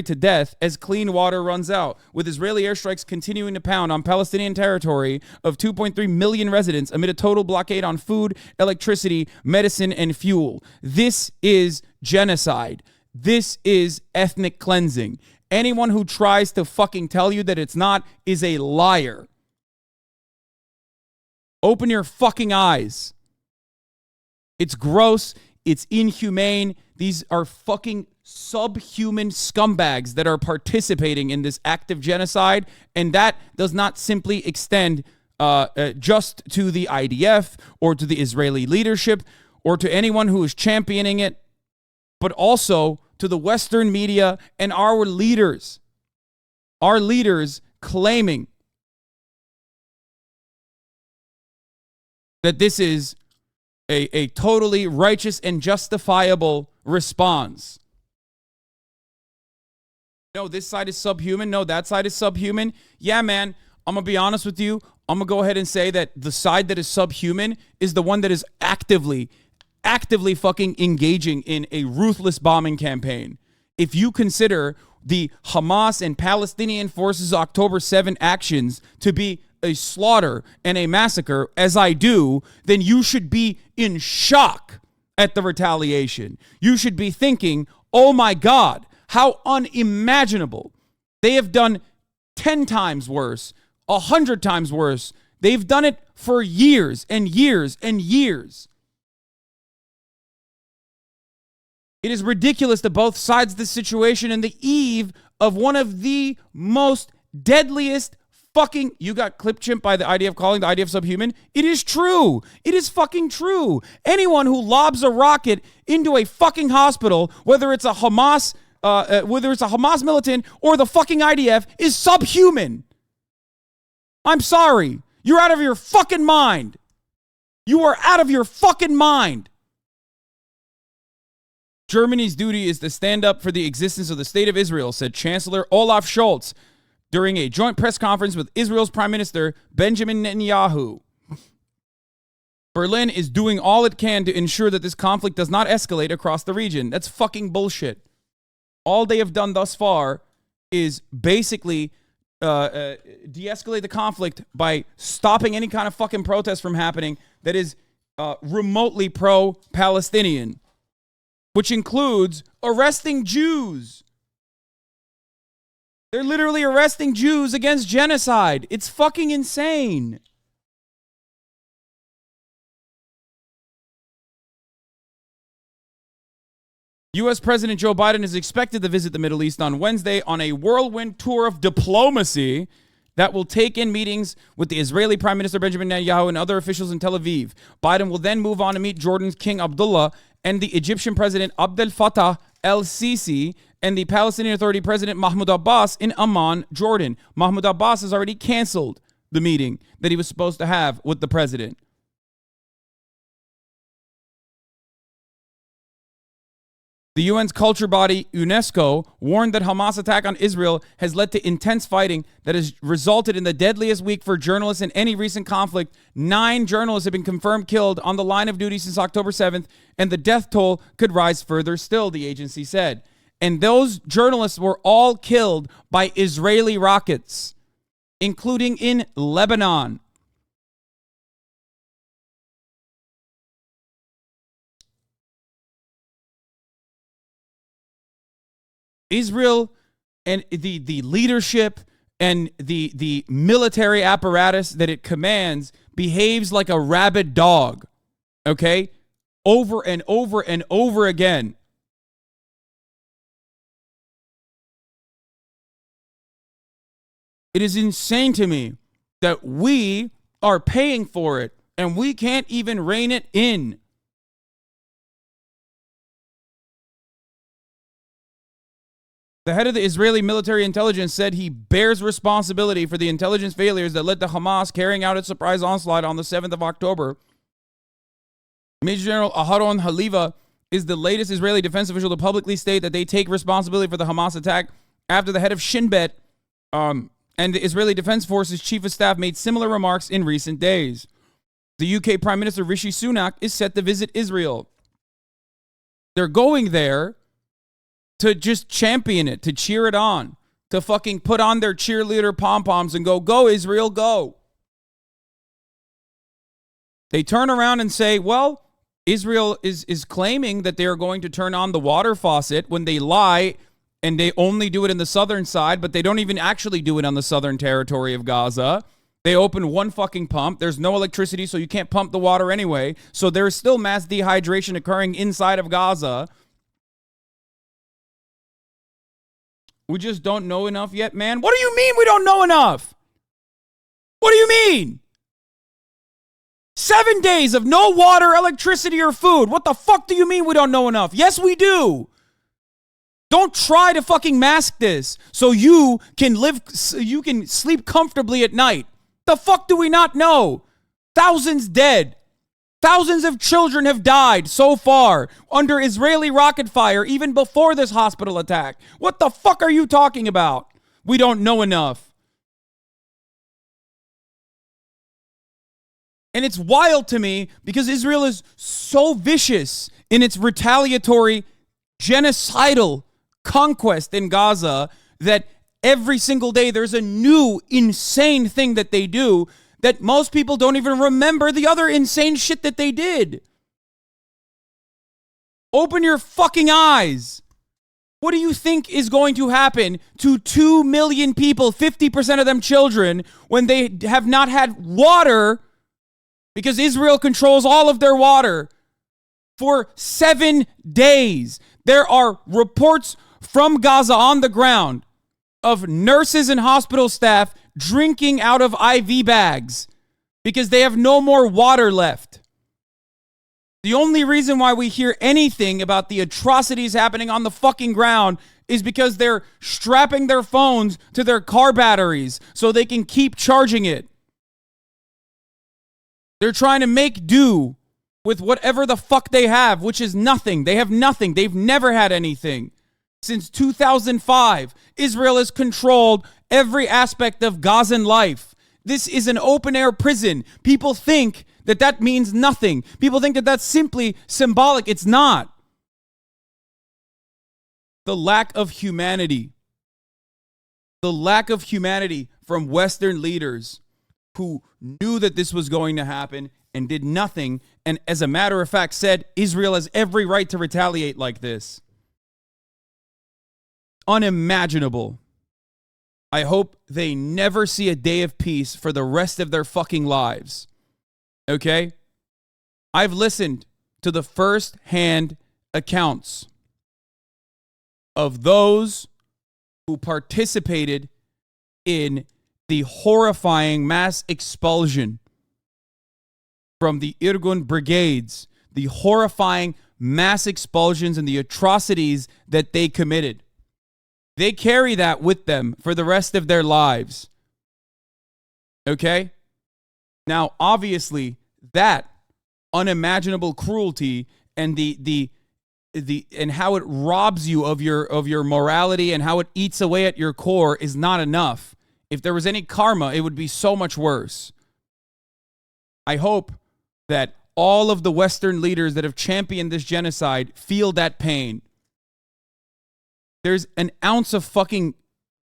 [SPEAKER 1] to death as clean water runs out, with Israeli airstrikes continuing to pound on Palestinian territory of 2.3 million residents amid a total blockade on food, electricity, medicine, and fuel. This is genocide. This is ethnic cleansing. Anyone who tries to fucking tell you that it's not is a liar. Open your fucking eyes. It's gross. It's inhumane. These are fucking subhuman scumbags that are participating in this act of genocide. And that does not simply extend just to the IDF or to the Israeli leadership or to anyone who is championing it, but also to the Western media and our leaders. Our leaders claiming that this is a totally righteous and justifiable response. No, this side is subhuman. No, that side is subhuman. Yeah, man, I'm going to be honest with you. I'm going to go ahead and say that the side that is subhuman is the one that is actively fucking engaging in a ruthless bombing campaign. If you consider the Hamas and Palestinian forces October 7 actions to be a slaughter and a massacre, as I do, then you should be in shock at the retaliation. You should be thinking, oh my God, how unimaginable. They have done 10 times worse, 100 times worse. They've done it for years and years and years. It is ridiculous that both sides of this situation in the eve of one of the most deadliest fucking, you got clip chimp by the IDF calling the IDF subhuman. It is true. It is fucking true. Anyone who lobs a rocket into a fucking hospital, whether it's a Hamas militant or the fucking IDF, is subhuman. I'm sorry. You're out of your fucking mind. You are out of your fucking mind. Germany's duty is to stand up for the existence of the state of Israel, said Chancellor Olaf Scholz during a joint press conference with Israel's Prime Minister Benjamin Netanyahu. Berlin is doing all it can to ensure that this conflict does not escalate across the region. That's fucking bullshit. All they have done thus far is basically de-escalate the conflict by stopping any kind of fucking protest from happening that is remotely pro-Palestinian, which includes arresting Jews. They're literally arresting Jews against genocide. It's fucking insane. U.S. President Joe Biden is expected to visit the Middle East on Wednesday on a whirlwind tour of diplomacy that will take in meetings with the Israeli Prime Minister Benjamin Netanyahu and other officials in Tel Aviv. Biden will then move on to meet Jordan's King Abdullah and the Egyptian President Abdel Fattah el-Sisi and the Palestinian Authority President Mahmoud Abbas in Amman, Jordan. Mahmoud Abbas has already canceled the meeting that he was supposed to have with the president. The UN's culture body, UNESCO, warned that Hamas' attack on Israel has led to intense fighting that has resulted in the deadliest week for journalists in any recent conflict. 9 journalists have been confirmed killed on the line of duty since October 7th, and the death toll could rise further still, the agency said. And those journalists were all killed by Israeli rockets, including in Lebanon. Israel and the leadership and the military apparatus that it commands behaves like a rabid dog, okay? Over and over and over again. It is insane to me that we are paying for it and we can't even rein it in. The head of the Israeli military intelligence said he bears responsibility for the intelligence failures that led to Hamas carrying out its surprise onslaught on the 7th of October. Major General Aharon Haliva is the latest Israeli defense official to publicly state that they take responsibility for the Hamas attack after the head of Shin Bet and the Israeli Defense Forces chief of staff made similar remarks in recent days. The UK Prime Minister Rishi Sunak is set to visit Israel. They're going there to just champion it, to cheer it on, to fucking put on their cheerleader pom-poms and go Israel, go. They turn around and say, well, Israel is claiming that they are going to turn on the water faucet when they lie, and they only do it in the southern side, but they don't even actually do it on the southern territory of Gaza. They open one fucking pump. There's no electricity, so you can't pump the water anyway. So there's still mass dehydration occurring inside of Gaza. We just don't know enough yet, man. What do you mean we don't know enough? What do you mean? 7 days of no water, electricity, or food. What the fuck do you mean we don't know enough? Yes, we do. Don't try to fucking mask this so you can sleep comfortably at night. The fuck do we not know? Thousands dead. Thousands of children have died so far under Israeli rocket fire even before this hospital attack. What the fuck are you talking about? We don't know enough. And it's wild to me because Israel is so vicious in its retaliatory, genocidal conquest in Gaza that every single day there's a new insane thing that they do that most people don't even remember the other insane shit that they did. Open your fucking eyes. What do you think is going to happen to 2 million people, 50% of them children, when they have not had water because Israel controls all of their water for 7 days? There are reports from Gaza on the ground of nurses and hospital staff drinking out of IV bags because they have no more water left. The only reason why we hear anything about the atrocities happening on the fucking ground is because they're strapping their phones to their car batteries so they can keep charging it. They're trying to make do with whatever the fuck they have, which is nothing. They have nothing. They've never had anything. Since 2005, Israel has controlled every aspect of Gazan life. This is an open-air prison. People think that that means nothing. People think that that's simply symbolic. It's not. The lack of humanity. The lack of humanity from Western leaders who knew that this was going to happen and did nothing, and as a matter of fact said Israel has every right to retaliate like this. Unimaginable. I hope they never see a day of peace for the rest of their fucking lives. Okay? I've listened to the first-hand accounts of those who participated in the horrifying mass expulsion from the Irgun brigades, the horrifying mass expulsions and the atrocities that they committed. They carry that with them for the rest of their lives. Okay? Now, obviously, that unimaginable cruelty and the and how it robs you of your morality and how it eats away at your core is not enough. If there was any karma, it would be so much worse. I hope that all of the Western leaders that have championed this genocide feel that pain. There's an ounce of fucking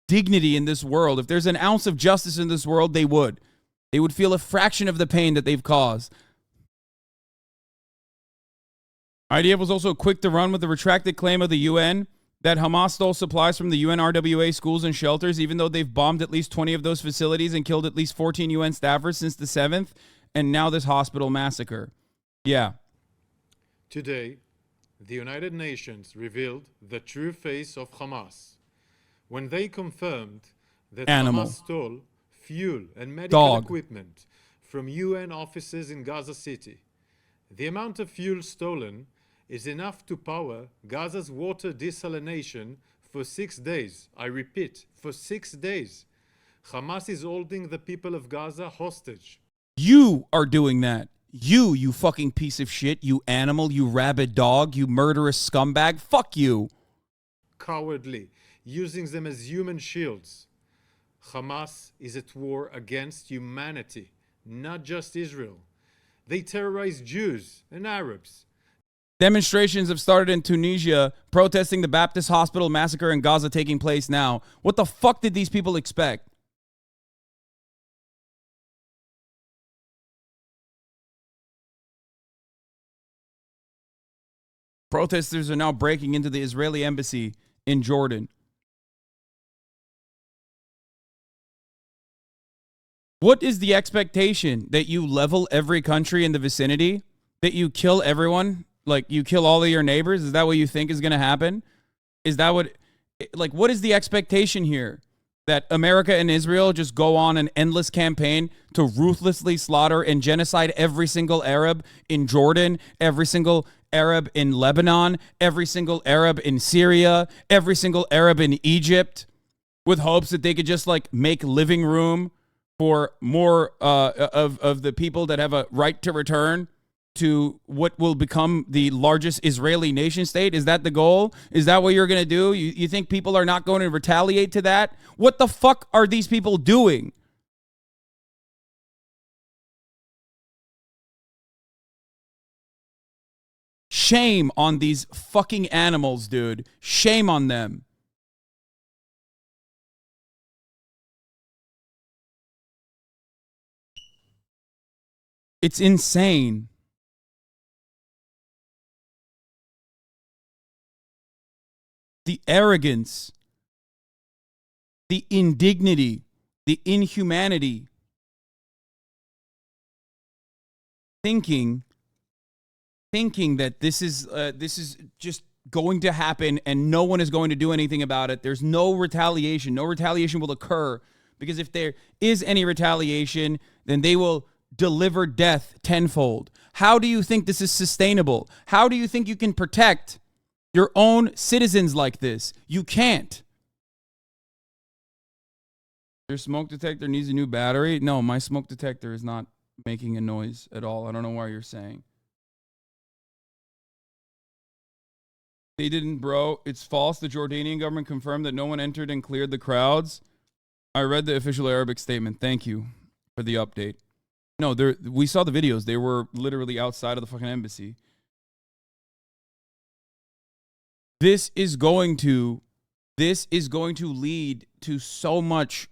[SPEAKER 1] dignity in this world. If there's an ounce of justice in this world, they would. They would feel a fraction of the pain that they've caused. IDF was also quick to run with the retracted claim of the UN that Hamas stole supplies from the UN RWA schools and shelters, even though they've bombed at least 20 of those facilities and killed at least 14 UN staffers since the 7th, and now this hospital massacre. Yeah.
[SPEAKER 10] Today, the United Nations revealed the true face of Hamas when they confirmed that Hamas stole fuel and medical equipment from UN offices in Gaza City. The amount of fuel stolen is enough to power Gaza's water desalination for 6 days. I repeat, for 6 days. Hamas is holding the people of Gaza hostage.
[SPEAKER 1] You are doing that. You fucking piece of shit, you animal, you rabid dog, you murderous scumbag. Fuck you.
[SPEAKER 10] Cowardly, using them as human shields. Hamas is at war against humanity, not just Israel. They terrorize Jews and Arabs.
[SPEAKER 1] Demonstrations have started in Tunisia protesting the Baptist hospital massacre in Gaza taking place now. What the fuck did these people expect? Protesters are now breaking into the Israeli embassy in Jordan. What is the expectation? That you level every country in the vicinity? That you kill everyone? Like, you kill all of your neighbors? Is that what you think is going to happen? Is that what... Like, what is the expectation here? That America and Israel just go on an endless campaign to ruthlessly slaughter and genocide every single Arab in Jordan, every single Arab in Lebanon, every single Arab in Syria, every single Arab in Egypt, with hopes that they could just like make living room for more of the people that have a right to return to what will become the largest Israeli nation state? Is that the goal? Is that what you're going to do? You think people are not going to retaliate to that? What the fuck are these people doing? Shame on these fucking animals, dude. Shame on them. It's insane. The arrogance, the indignity, the inhumanity. Thinking that this is just going to happen and no one is going to do anything about it. There's no retaliation. No retaliation will occur, because if there is any retaliation, then they will deliver death tenfold. How do you think this is sustainable? How do you think you can protect your own citizens like this? You can't. Your smoke detector needs a new battery? No, my smoke detector is not making a noise at all. I don't know why you're saying. They didn't, bro. It's false. The Jordanian government confirmed that no one entered and cleared the crowds. I read the official Arabic statement. Thank you for the update. No, we saw the videos. They were literally outside of the fucking embassy. This is going to lead to so much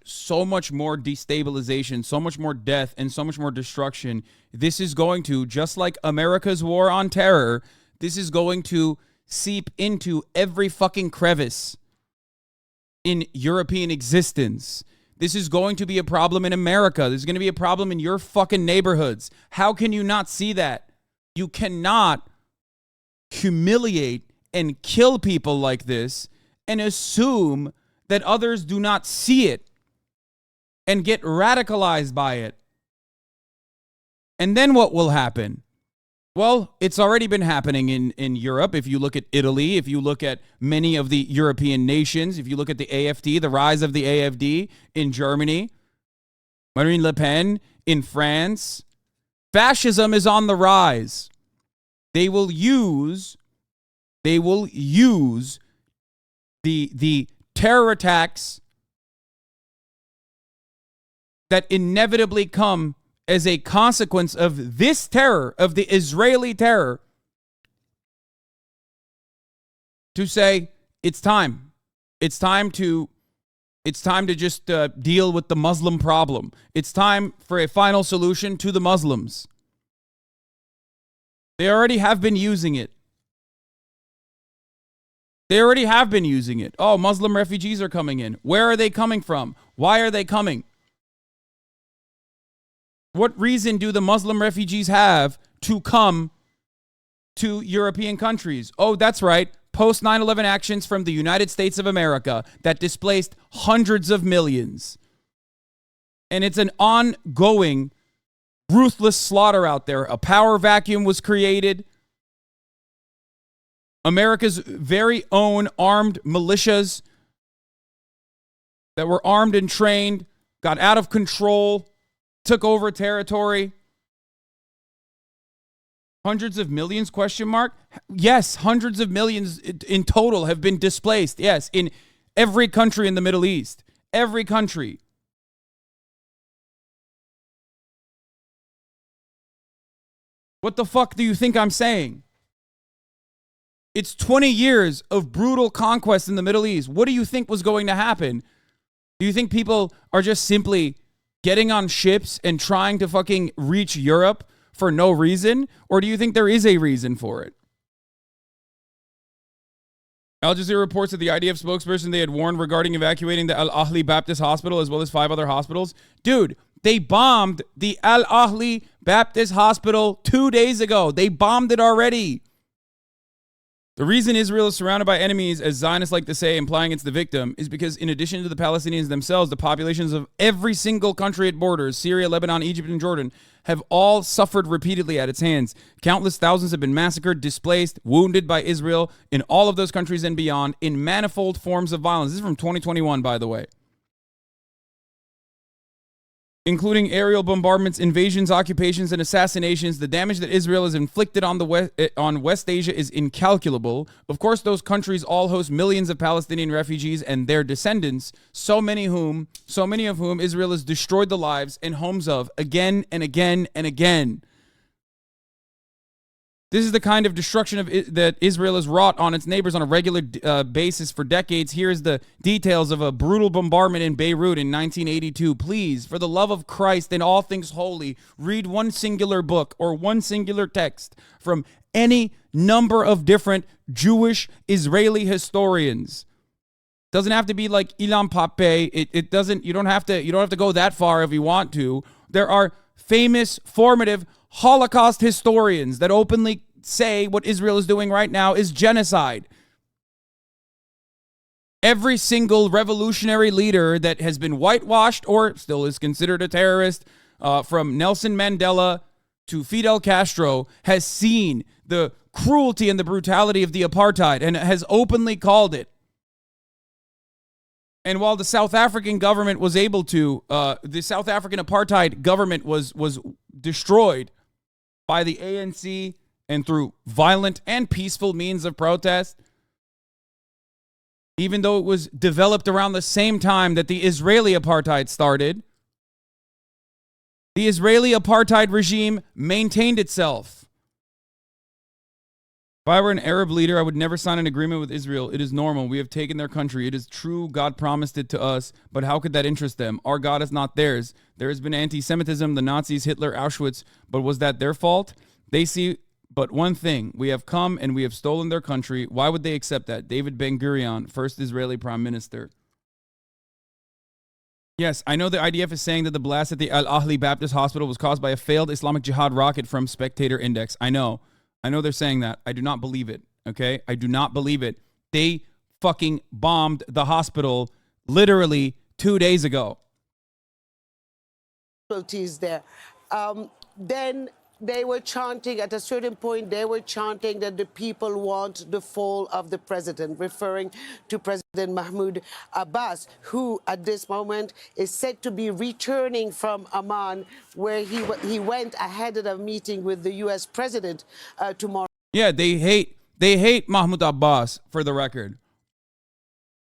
[SPEAKER 1] more destabilization, so much more death, and so much more destruction. This is going to, just like America's war on terror, this is going to seep into every fucking crevice in European existence. This is going to be a problem in America. This is going to be a problem in your fucking neighborhoods. How can you not see that? You cannot humiliate and kill people like this and assume that others do not see it and get radicalized by it. And then what will happen? Well, it's already been happening in Europe. If you look at Italy, if you look at many of the European nations, if you look at the AfD, the rise of the AfD in Germany, Marine Le Pen in France, fascism is on the rise. They will use the terror attacks that inevitably come as a consequence of this terror, of the Israeli terror, to say it's time. It's time to just deal with the Muslim problem. It's time for a final solution to the Muslims. They already have been using it. Oh, Muslim refugees are coming in. Where are they coming from? Why are they coming? What reason do the Muslim refugees have to come to European countries? Oh, that's right. Post 9/11 actions from the United States of America that displaced hundreds of millions. And it's an ongoing, ruthless slaughter out there. A power vacuum was created. America's very own armed militias that were armed and trained got out of control, took over territory. Hundreds of millions, question mark? Yes, hundreds of millions in total have been displaced. Yes, in every country in the Middle East. Every country. What the fuck do you think I'm saying? It's 20 years of brutal conquest in the Middle East. What do you think was going to happen? Do you think people are just simply getting on ships and trying to fucking reach Europe for no reason? Or do you think there is a reason for it? Al Jazeera reports that the IDF spokesperson they had warned regarding evacuating the Al Ahli Baptist Hospital as well as 5 other hospitals. Dude, they bombed the Al Ahli Baptist Hospital 2 days ago. They bombed it already. The reason Israel is surrounded by enemies, as Zionists like to say, implying it's the victim, is because in addition to the Palestinians themselves, the populations of every single country it borders, Syria, Lebanon, Egypt, and Jordan, have all suffered repeatedly at its hands. Countless thousands have been massacred, displaced, wounded by Israel in all of those countries and beyond in manifold forms of violence. This is from 2021, by the way. Including aerial bombardments, invasions, occupations, and assassinations. The damage that Israel has inflicted on West Asia is incalculable. Of course, those countries all host millions of Palestinian refugees and their descendants, so many of whom Israel has destroyed the lives and homes of again and again and again. This is the kind of destruction that Israel has wrought on its neighbors on a regular basis for decades. Here's the details of a brutal bombardment in Beirut in 1982. Please, for the love of Christ and all things holy, read one singular book or one singular text from any number of different Jewish Israeli historians. Doesn't have to be like Ilan Pappé. It doesn't. You don't have to go that far if you want to. There are famous, formative Holocaust historians that openly say what Israel is doing right now is genocide. Every single revolutionary leader that has been whitewashed or still is considered a terrorist, from Nelson Mandela to Fidel Castro, has seen the cruelty and the brutality of the apartheid and has openly called it. And while the South African government was able to, the South African apartheid government was destroyed by the ANC and through violent and peaceful means of protest, even though it was developed around the same time that the Israeli apartheid started, the Israeli apartheid regime maintained itself. If I were an Arab leader, I would never sign an agreement with Israel. It is normal. We have taken their country. It is true. God promised it to us. But how could that interest them? Our God is not theirs. There has been anti-Semitism, the Nazis, Hitler, Auschwitz. But was that their fault? They see but one thing. We have come and we have stolen their country. Why would they accept that? David Ben-Gurion, first Israeli prime minister. Yes, I know the IDF is saying that the blast at the Al Ahli Baptist Hospital was caused by a failed Islamic Jihad rocket from Spectator Index. I know they're saying that. I do not believe it, okay? I do not believe it. They fucking bombed the hospital literally 2 days ago.
[SPEAKER 11] There. Then they were chanting, at a certain point, they were chanting that the people want the fall of the president, referring to President Mahmoud Abbas, who at this moment is said to be returning from Amman, where he went ahead of a meeting with the U.S. president tomorrow.
[SPEAKER 1] Yeah, they hate Mahmoud Abbas, for the record,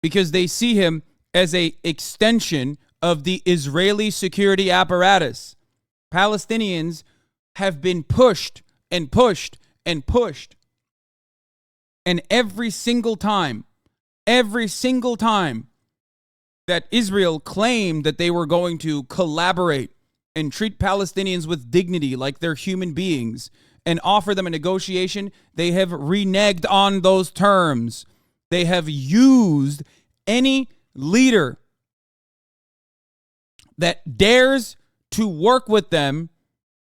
[SPEAKER 1] because they see him as an extension of the Israeli security apparatus. Palestinians have been pushed and pushed and pushed. And every single time that Israel claimed that they were going to collaborate and treat Palestinians with dignity like they're human beings and offer them a negotiation, they have reneged on those terms. They have used any leader that dares to work with them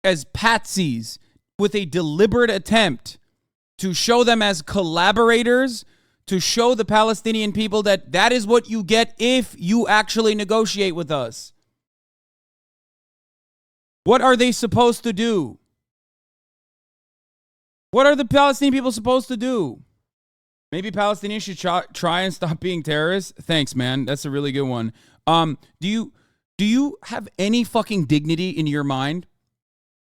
[SPEAKER 1] as patsies, with a deliberate attempt to show them as collaborators, to show the Palestinian people that that is what you get if you actually negotiate with us. What are they supposed to do? What are the Palestinian people supposed to do? Maybe Palestinians should try and stop being terrorists? Thanks, man. That's a really good one. Do you have any fucking dignity in your mind?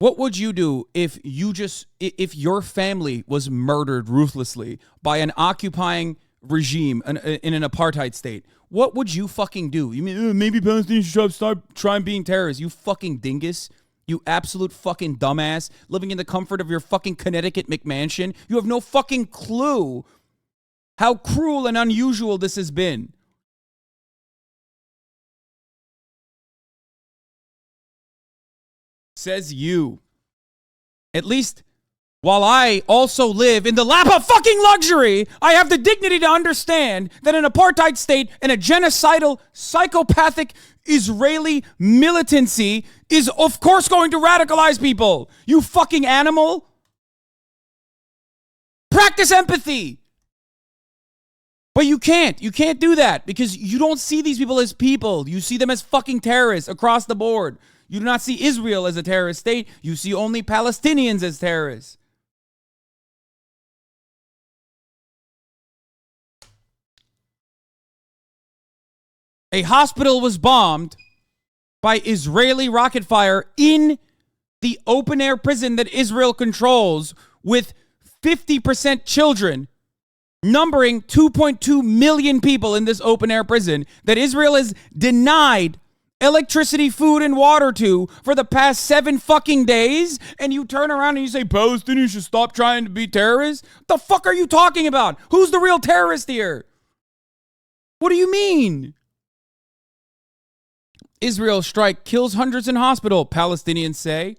[SPEAKER 1] What would you do if if your family was murdered ruthlessly by an occupying regime in an apartheid state? What would you fucking do? You mean maybe Palestinians should start trying being terrorists? You fucking dingus. You absolute fucking dumbass living in the comfort of your fucking Connecticut McMansion. You have no fucking clue how cruel and unusual this has been. Says you. At least while I also live in the lap of fucking luxury, I have the dignity to understand that an apartheid state and a genocidal, psychopathic Israeli militancy is of course going to radicalize people. You fucking animal. Practice empathy. But you can't. You can't do that because you don't see these people as people. You see them as fucking terrorists across the board. You do not see Israel as a terrorist state. You see only Palestinians as terrorists. A hospital was bombed by Israeli rocket fire in the open-air prison that Israel controls with 50% children, numbering 2.2 million people in this open-air prison that Israel has denied electricity, food, and water to for the past 7 fucking days, and you turn around and you say Palestinians should stop trying to be terrorists? What the fuck are you talking about? Who's the real terrorist here? What do you mean? Israel strike kills hundreds in hospital, Palestinians say.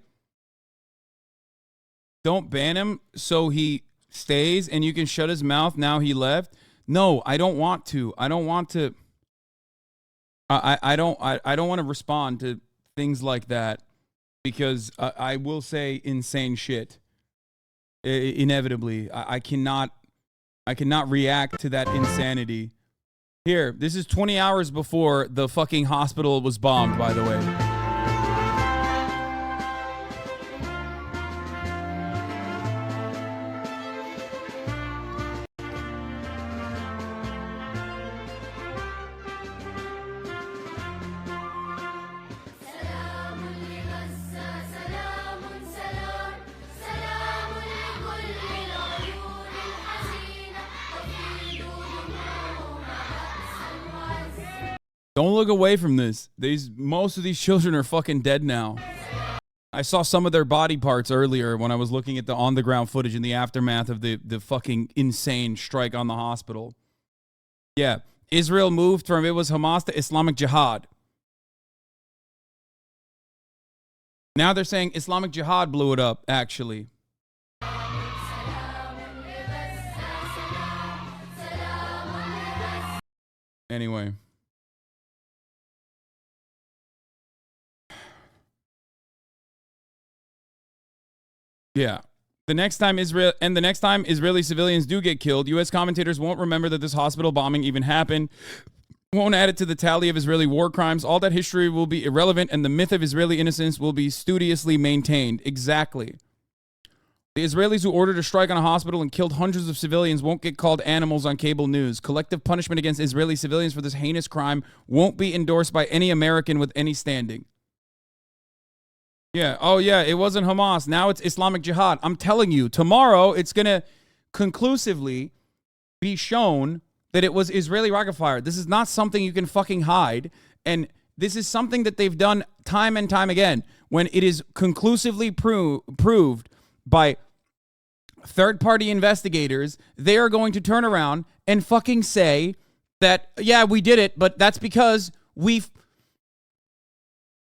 [SPEAKER 1] Don't ban him so he stays and you can shut his mouth now he left. No, I don't want to. I don't want to. I don't want to respond to things like that because I will say insane shit. Inevitably, I cannot react to that insanity. Here, this is 20 hours before the fucking hospital was bombed, by the way. Don't look away from this. Most of these children are fucking dead now. I saw some of their body parts earlier when I was looking at the on-the-ground footage in the aftermath of the fucking insane strike on the hospital. Yeah, Israel moved from it was Hamas to Islamic Jihad. Now they're saying Islamic Jihad blew it up, actually. Anyway. Yeah. The next time Israeli civilians do get killed, U.S. commentators won't remember that this hospital bombing even happened, won't add it to the tally of Israeli war crimes. All that history will be irrelevant, and the myth of Israeli innocence will be studiously maintained. Exactly. The Israelis who ordered a strike on a hospital and killed hundreds of civilians won't get called animals on cable news. Collective punishment against Israeli civilians for this heinous crime won't be endorsed by any American with any standing. Yeah. Oh, yeah. It wasn't Hamas. Now it's Islamic Jihad. I'm telling you, tomorrow it's going to conclusively be shown that it was Israeli rocket fire. This is not something you can fucking hide. And this is something that they've done time and time again. When it is conclusively proved by third-party investigators, they are going to turn around and fucking say that, yeah, we did it, but that's because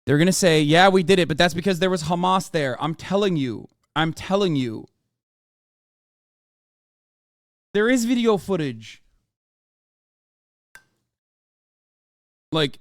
[SPEAKER 1] They're going to say, yeah, we did it, but that's because there was Hamas there. I'm telling you. There is video footage. Like,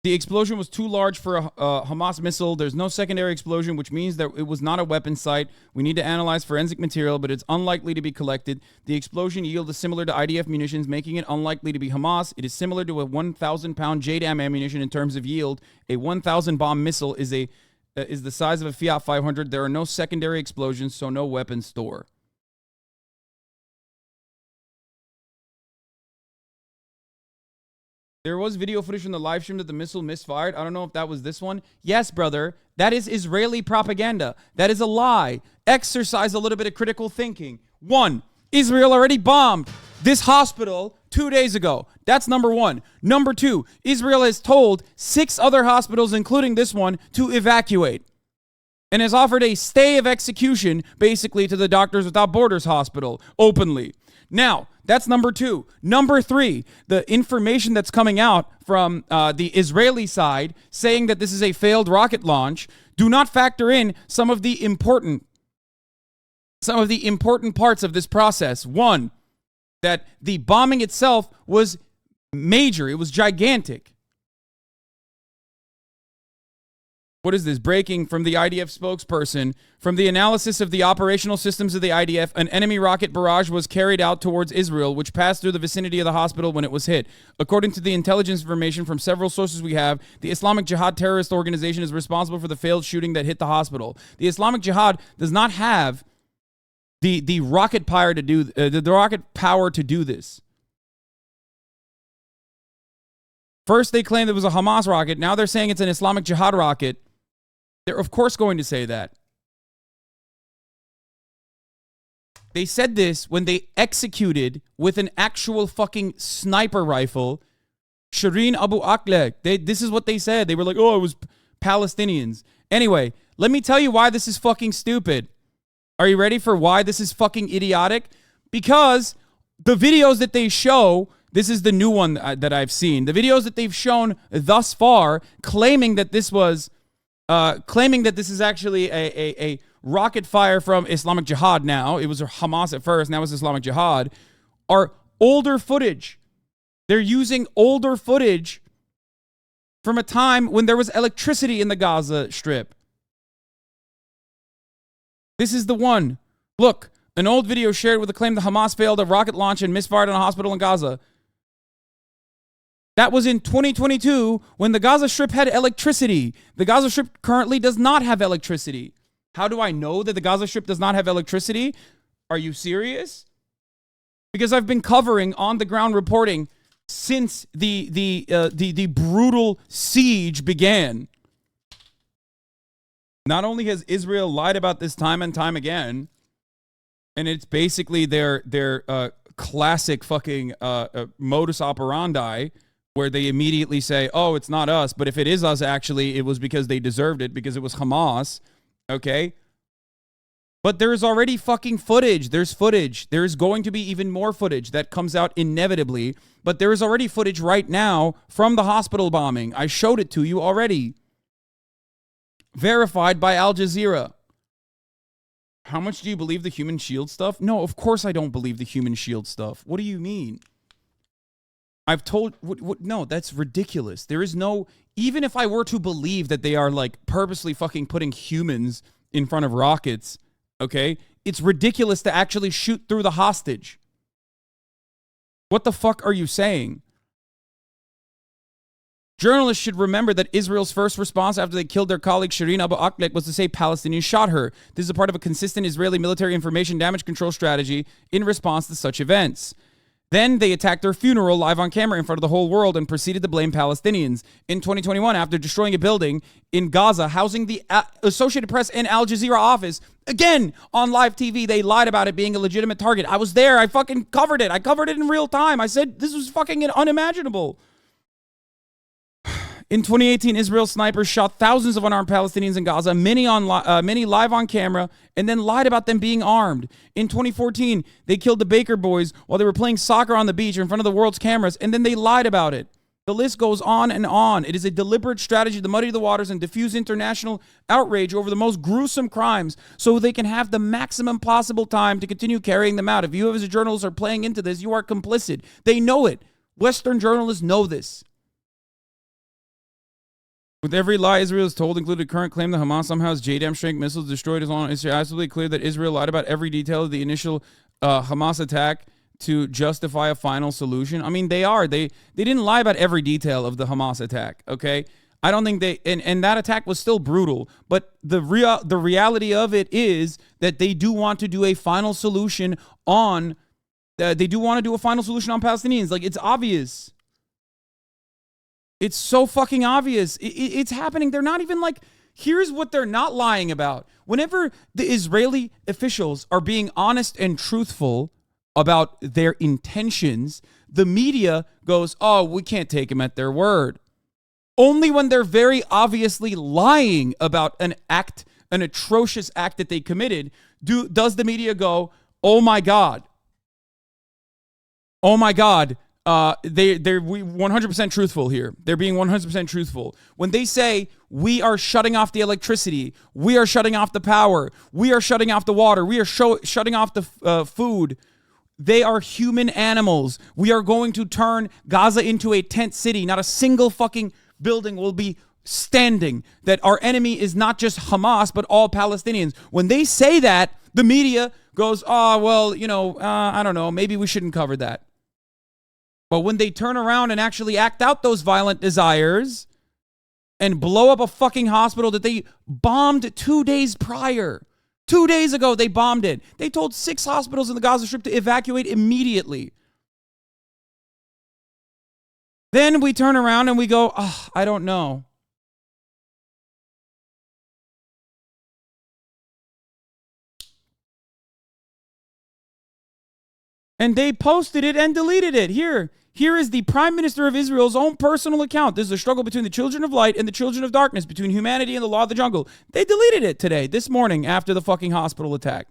[SPEAKER 1] the explosion was too large for a Hamas missile. There's no secondary explosion, which means that it was not a weapon site. We need to analyze forensic material, but it's unlikely to be collected. The explosion yield is similar to IDF munitions, making it unlikely to be Hamas. It is similar to a 1,000-pound JDAM ammunition in terms of yield. A 1,000-bomb missile is the size of a Fiat 500. There are no secondary explosions, so no weapon store. There was video footage from the live stream that the missile misfired. I don't know if that was this one. Yes, brother. That is Israeli propaganda. That is a lie. Exercise a little bit of critical thinking. 1, Israel already bombed this hospital 2 days ago. That's number 1. Number 2, Israel has told 6 other hospitals, including this one, to evacuate and has offered a stay of execution, basically, to the Doctors Without Borders hospital openly. Now, that's number 2. Number 3, the information that's coming out from the Israeli side saying that this is a failed rocket launch do not factor in some of the important parts of this process. 1, that the bombing itself was major. It was gigantic. What is this? Breaking from the IDF spokesperson. From the analysis of the operational systems of the IDF, an enemy rocket barrage was carried out towards Israel, which passed through the vicinity of the hospital when it was hit. According to the intelligence information from several sources we have, the Islamic Jihad terrorist organization is responsible for the failed shooting that hit the hospital. The Islamic Jihad does not have the rocket power to do this. First, they claimed it was a Hamas rocket. Now they're saying it's an Islamic Jihad rocket. They're, of course, going to say that. They said this when they executed with an actual fucking sniper rifle Shireen Abu Akleh. This is what they said. They were like, oh, it was Palestinians. Anyway, let me tell you why this is fucking stupid. Are you ready for why this is fucking idiotic? Because the videos that they show, this is the new one that I've seen. The videos that they've shown thus far claiming that this is actually a rocket fire from Islamic Jihad now. It was Hamas at first, now it's Islamic Jihad, are older footage. They're using older footage from a time when there was electricity in the Gaza Strip. This is the one. Look, an old video shared with the claim that Hamas failed a rocket launch and misfired on a hospital in Gaza. That was in 2022 when the Gaza Strip had electricity. The Gaza Strip currently does not have electricity. How do I know that the Gaza Strip does not have electricity? Are you serious? Because I've been covering on the ground reporting since the brutal siege began. Not only has Israel lied about this time and time again, and it's basically their classic fucking modus operandi, where they immediately say, oh, it's not us, but if it is us, actually, it was because they deserved it, because it was Hamas, okay? But there's already fucking footage. There's footage. There's going to be even more footage that comes out inevitably, but there is already footage right now from the hospital bombing. I showed it to you already. Verified by Al Jazeera. How much do you believe the human shield stuff? No, of course I don't believe the human shield stuff. What do you mean? I've told... no, that's ridiculous. There is no... Even if I were to believe that they are, like, purposely fucking putting humans in front of rockets, okay? It's ridiculous to actually shoot through the hostage. What the fuck are you saying? Journalists should remember that Israel's first response after they killed their colleague Shireen Abu Akleh was to say Palestinians shot her. This is a part of a consistent Israeli military information damage control strategy in response to such events. Then they attacked her funeral live on camera in front of the whole world and proceeded to blame Palestinians. In 2021, after destroying a building in Gaza housing the Associated Press and Al Jazeera office, again, on live TV, they lied about it being a legitimate target. I was there. I fucking covered it. I covered it in real time. I said this was fucking unimaginable. In 2018, Israel snipers shot thousands of unarmed Palestinians in Gaza, many live on camera, and then lied about them being armed. In 2014, they killed the Baker boys while they were playing soccer on the beach in front of the world's cameras, and then they lied about it. The list goes on and on. It is a deliberate strategy to muddy the waters and diffuse international outrage over the most gruesome crimes so they can have the maximum possible time to continue carrying them out. If you as a journalist are playing into this, you are complicit. They know it. Western journalists know this. With every lie Israel is told, including the current claim that Hamas somehow has JDAM strength missiles destroyed is on, it's absolutely clear that Israel lied about every detail of the initial Hamas attack to justify a final solution. I mean, they didn't lie about every detail of the Hamas attack, okay? I don't think they, and that attack was still brutal, but the reality of it is that they do want to do a final solution on, Palestinians. Like, it's obvious. It's so fucking obvious. It's happening. They're not even like, here's what they're not lying about. Whenever the Israeli officials are being honest and truthful about their intentions, the media goes, oh, we can't take them at their word. Only when they're very obviously lying about an act, an atrocious act that they committed, does the media go, oh my God. Oh my God. They're 100% truthful here. They're being 100% truthful. When they say, we are shutting off the electricity, we are shutting off the power, we are shutting off the water, we are shutting off the food, they are human animals. We are going to turn Gaza into a tent city. Not a single fucking building will be standing. That our enemy is not just Hamas, but all Palestinians. When they say that, the media goes, oh, well, I don't know, maybe we shouldn't cover that. But when they turn around and actually act out those violent desires and blow up a fucking hospital that they bombed 2 days prior. 2 days ago, they bombed it. They told 6 hospitals in the Gaza Strip to evacuate immediately. Then we turn around and we go, oh, I don't know. And they posted it and deleted it. Here is the Prime Minister of Israel's own personal account. This is a struggle between the children of light and the children of darkness, between humanity and the law of the jungle. They deleted it today, this morning, after the fucking hospital attack.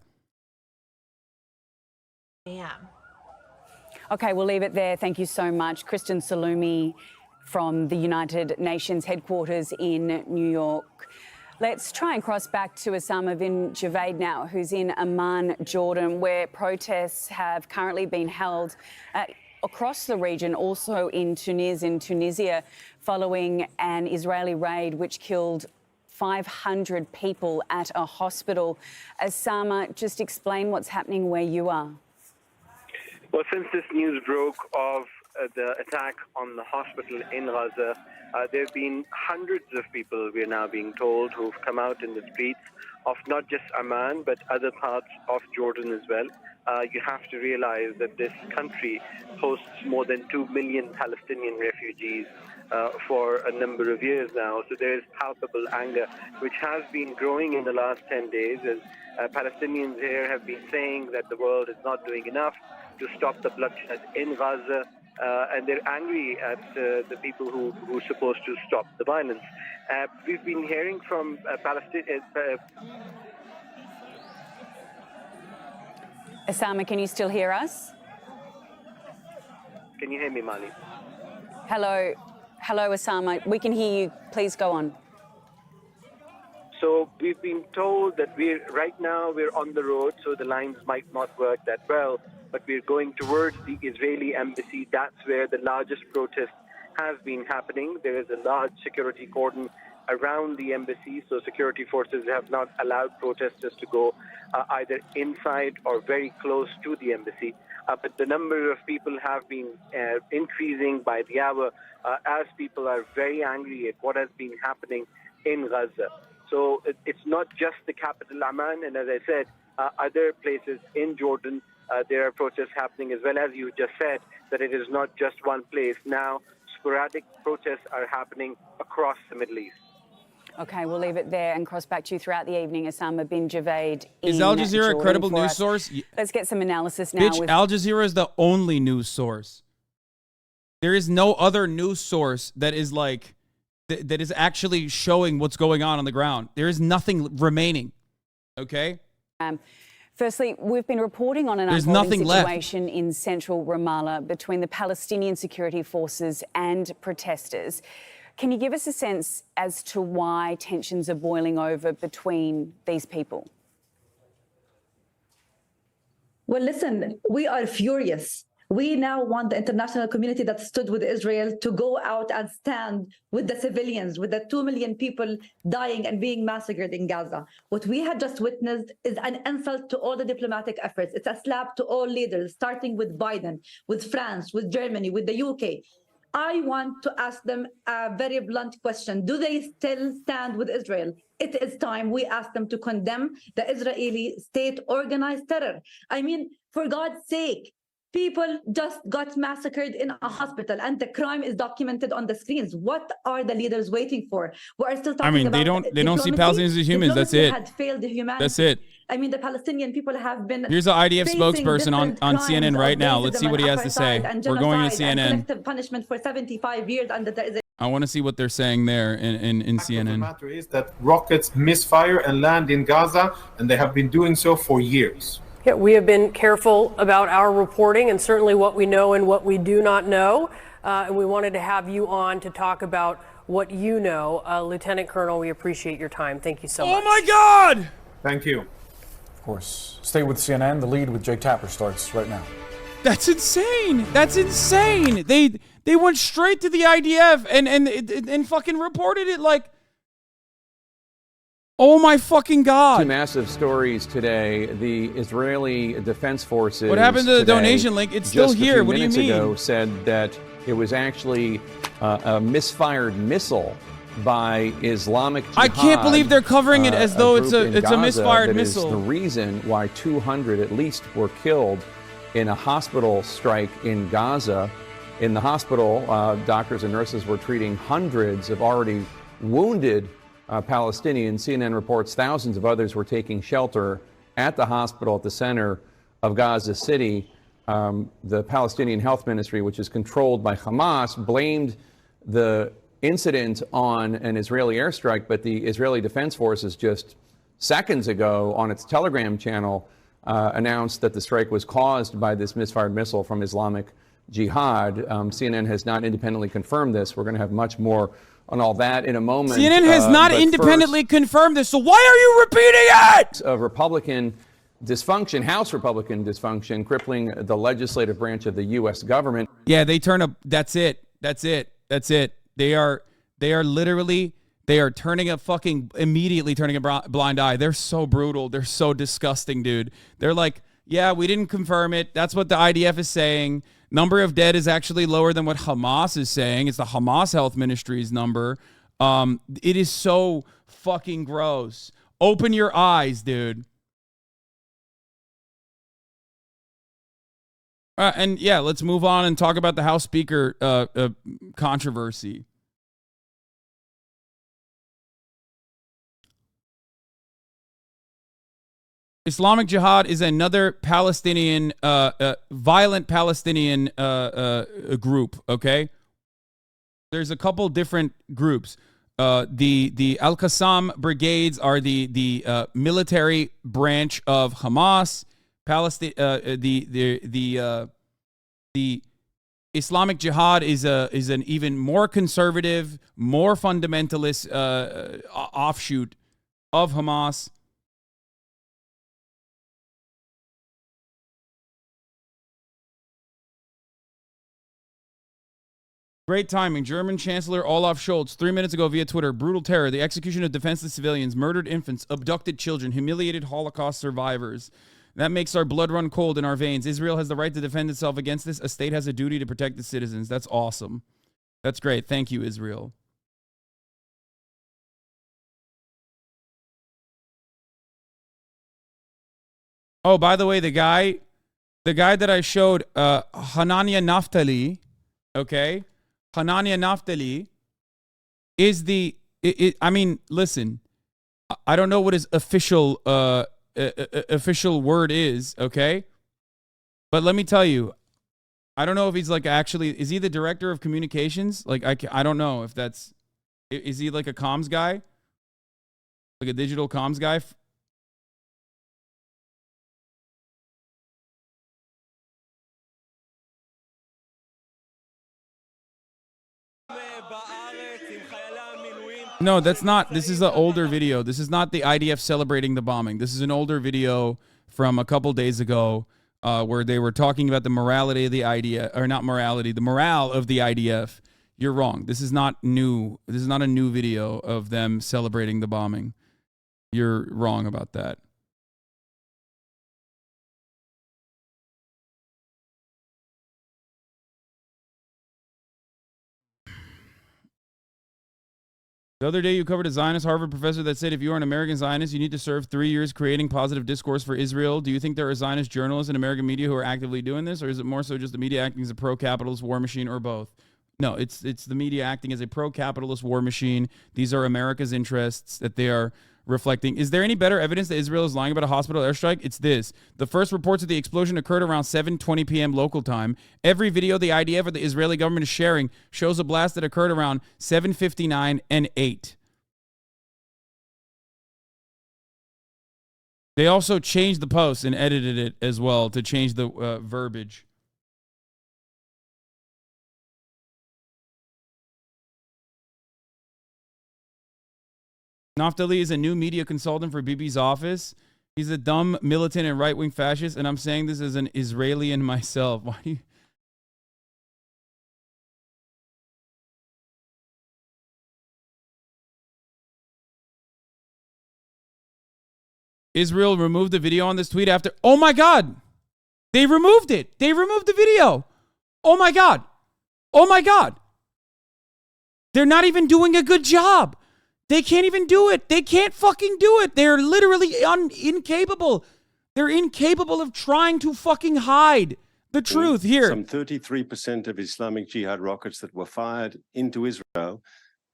[SPEAKER 12] Yeah.
[SPEAKER 13] Okay, we'll leave it there. Thank you so much. Kristen Salumi from the United Nations headquarters in New York. Let's try and cross back to Osama bin Javaid now, who's in Amman, Jordan, where protests have currently been held across the region, also in Tunisia, following an Israeli raid which killed 500 people at a hospital. Osama, just explain what's happening where you are.
[SPEAKER 14] Well, since this news broke of the attack on the hospital in Gaza, there have been hundreds of people, we are now being told, who've come out in the streets of not just Amman, but other parts of Jordan as well. You have to realize that this country hosts more than 2 million Palestinian refugees for a number of years now. So there is palpable anger, which has been growing in the last 10 days, as Palestinians here have been saying that the world is not doing enough to stop the bloodshed in Gaza. And they're angry at the people who are supposed to stop the violence. We've been hearing from Palestinians.
[SPEAKER 13] Osama, can you still hear us?
[SPEAKER 14] Can you hear me, Mali?
[SPEAKER 13] Hello, Osama. We can hear you. Please go on.
[SPEAKER 14] So we've been told that right now we're on the road, so the lines might not work that well. But we're going towards the Israeli embassy. That's where the largest protest has been happening. There is a large security cordon around the embassy, so security forces have not allowed protesters to go either inside or very close to the embassy. But the number of people have been increasing by the hour as people are very angry at what has been happening in Gaza. So it's not just the capital, Amman, and as I said, other places in Jordan, there are protests happening as well. As you just said, that it is not just one place. Now, sporadic protests are happening across the Middle East.
[SPEAKER 13] Okay, we'll leave it there and cross back to you throughout the evening. Osama bin Javaid.
[SPEAKER 1] Is Al Jazeera a credible news source?
[SPEAKER 13] Let's get some analysis now.
[SPEAKER 1] Bitch, Al Jazeera is the only news source. There is no other news source that is like, that is actually showing what's going on the ground. There is nothing remaining. Okay?
[SPEAKER 13] Firstly, we've been reporting on an unfolding situation in central Ramallah between the Palestinian security forces and protesters. Can you give us a sense as to why tensions are boiling over between these people?
[SPEAKER 15] Well, listen, we are furious. We now want the international community that stood with Israel to go out and stand with the civilians, with the 2 million people dying and being massacred in Gaza. What we had just witnessed is an insult to all the diplomatic efforts. It's a slap to all leaders, starting with Biden, with France, with Germany, with the UK. I want to ask them a very blunt question. Do they still stand with Israel? It is time we ask them to condemn the Israeli state organized terror. I mean, for God's sake, People just got massacred in a hospital, and the crime is documented on the screens. What are the leaders waiting for? We are still talking about
[SPEAKER 1] they don't see
[SPEAKER 15] diplomacy.
[SPEAKER 1] Palestinians as humans. That's
[SPEAKER 15] Diplomacy
[SPEAKER 1] it.
[SPEAKER 15] had failed humanity.
[SPEAKER 1] That's it.
[SPEAKER 15] I mean, the Palestinian people have been
[SPEAKER 1] Here's the IDF
[SPEAKER 15] facing
[SPEAKER 1] spokesperson on
[SPEAKER 15] different
[SPEAKER 1] CNN
[SPEAKER 15] crimes
[SPEAKER 1] right
[SPEAKER 15] of
[SPEAKER 1] now. Let's see
[SPEAKER 15] racism
[SPEAKER 1] what he
[SPEAKER 15] and
[SPEAKER 1] has to say.
[SPEAKER 15] apartheid and
[SPEAKER 1] We're going to
[SPEAKER 15] genocide and
[SPEAKER 1] CNN.
[SPEAKER 15] collective punishment for 75 years, and there is a
[SPEAKER 1] I want to see what they're saying there in CNN.
[SPEAKER 12] The matter is that rockets misfire and land in Gaza, and they have been doing so for years.
[SPEAKER 16] Yeah, we have been careful about our reporting and certainly what we know and what we do not know. And we wanted to have you on to talk about what you know. Lieutenant Colonel, we appreciate your time. Thank you so much.
[SPEAKER 1] Oh my God!
[SPEAKER 12] Thank you.
[SPEAKER 17] Of course. Stay with CNN. The lead with Jake Tapper starts right now.
[SPEAKER 1] That's insane. That's insane. They went straight to the IDF and fucking reported it like, oh my fucking God.
[SPEAKER 18] Two massive stories today. The Israeli Defense Forces.
[SPEAKER 1] What happened to the
[SPEAKER 18] today,
[SPEAKER 1] donation link? It's still here. What do you mean?
[SPEAKER 18] Just a few minutes ago said that it was actually a misfired missile by Islamic Jihad.
[SPEAKER 1] I can't believe they're covering it as though it's a
[SPEAKER 18] Gaza
[SPEAKER 1] misfired
[SPEAKER 18] that
[SPEAKER 1] missile.
[SPEAKER 18] Is the reason why 200 at least were killed in a hospital strike in Gaza. In the hospital, doctors and nurses were treating hundreds of already wounded Palestinians. CNN reports thousands of others were taking shelter at the hospital at the center of Gaza City. The Palestinian Health Ministry, which is controlled by Hamas, blamed the incident on an Israeli airstrike, but the Israeli Defense Forces just seconds ago on its Telegram channel announced that the strike was caused by this misfired missile from Islamic Jihad. CNN has not independently confirmed this. We're going to have much more on all that in a moment.
[SPEAKER 1] CNN has not independently confirmed this, so why are you repeating it?
[SPEAKER 18] Of Republican dysfunction, House Republican dysfunction, crippling the legislative branch of the U.S. government.
[SPEAKER 1] Yeah, they turn up. That's it. That's it. That's it. They are literally, they are immediately turning a blind eye. They're so brutal. They're so disgusting, dude. They're like, yeah, we didn't confirm it. That's what the IDF is saying. Number of dead is actually lower than what Hamas is saying. It's the Hamas Health Ministry's number. It is so fucking gross. Open your eyes, dude. And yeah, let's move on and talk about the House Speaker controversy. Islamic Jihad is another Palestinian, violent Palestinian group, okay? There's a couple different groups. The Al-Qassam brigades are the military branch of Hamas. The Islamic Jihad is an even more conservative, more fundamentalist offshoot of Hamas. Great timing. German Chancellor Olaf Scholz, 3 minutes ago via Twitter, brutal terror, the execution of defenseless civilians, murdered infants, abducted children, humiliated Holocaust survivors. That makes our blood run cold in our veins. Israel has the right to defend itself against this. A state has a duty to protect its citizens. That's awesome. That's great. Thank you, Israel. Oh, by the way, the guy that I showed, Hanania Naftali, okay? Hanania Naftali is I mean, listen, I don't know what his official official word is, okay? But let me tell you, I don't know if he's like actually, is he the director of communications? Like, I don't know if that's, is he like a comms guy? Like a digital comms guy? No, that's not. This is an older video. This is not the IDF celebrating the bombing. This is an older video from a couple days ago where they were talking about the morality of the IDF, or not morality, the morale of the IDF. You're wrong. This is not new. This is not a new video of them celebrating the bombing. You're wrong about that. The other day, you covered a Zionist Harvard professor that said if you are an American Zionist, you need to serve 3 years creating positive discourse for Israel. Do you think there are Zionist journalists in American media who are actively doing this, or is it more so just the media acting as a pro-capitalist war machine, or both? No, it's the media acting as a pro-capitalist war machine. These are America's interests that they are reflecting. Is there any better evidence that Israel is lying about a hospital airstrike? It's this. The first reports of the explosion occurred around 7:20 p.m. local time. Every video the IDF or the Israeli government is sharing shows a blast that occurred around 7:59 and 8. They also changed the post and edited it as well to change the verbiage. Naftali is a new media consultant for Bibi's office. He's a dumb, militant, and right-wing fascist, and I'm saying this as an Israeli and myself. Why do you... Israel removed the video on this tweet after... Oh, my God. They removed it. They removed the video. Oh, my God. Oh, my God. They're not even doing a good job. They can't even do it. They can't fucking do it. They're literally incapable. They're incapable of trying to fucking hide the truth here.
[SPEAKER 19] Some 33% of Islamic Jihad rockets that were fired into Israel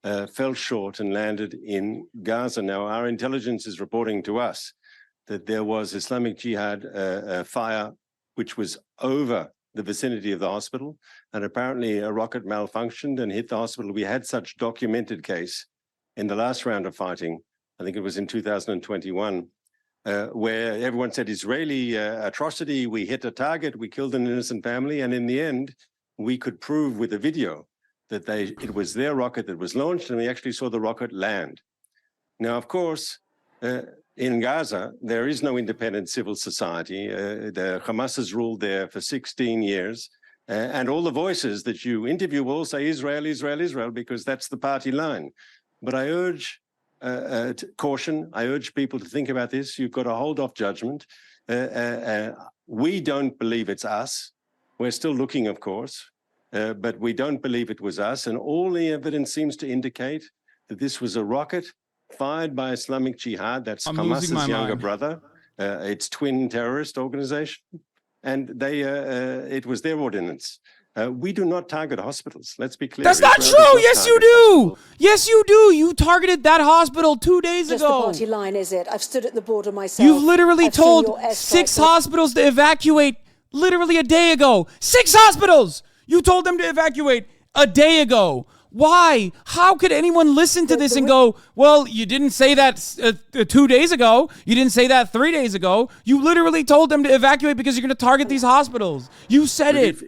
[SPEAKER 19] fell short and landed in Gaza. Now, our intelligence is reporting to us that there was Islamic Jihad fire which was over the vicinity of the hospital, and apparently a rocket malfunctioned and hit the hospital. We had such documented case in the last round of fighting, I think it was in 2021, where everyone said Israeli atrocity, we hit a target, we killed an innocent family, and in the end, we could prove with a video that it was their rocket that was launched, and we actually saw the rocket land. Now, of course, in Gaza, there is no independent civil society. The Hamas has ruled there for 16 years, and all the voices that you interview will say Israel, Israel, Israel, because that's the party line. But I urge caution. I urge people to think about this. You've got to hold off judgment. We don't believe it's us. We're still looking, of course, but we don't believe it was us. And all the evidence seems to indicate that this was a rocket fired by Islamic Jihad. That's Hamas's younger brother, its twin terrorist organization. And it was their ordinance. We do not target hospitals. Let's be clear.
[SPEAKER 1] That's not true. Yes, you do. Yes, you do. You targeted that hospital 2 days ago.
[SPEAKER 20] Just the party line, is it? I've stood at the border myself.
[SPEAKER 1] You've literally told 6 hospitals to evacuate literally a day ago. 6 hospitals. You told them to evacuate a day ago. Why? How could anyone listen to this and go, well, you didn't say that 2 days ago. You didn't say that 3 days ago. You literally told them to evacuate because you're going to target these hospitals. You said it.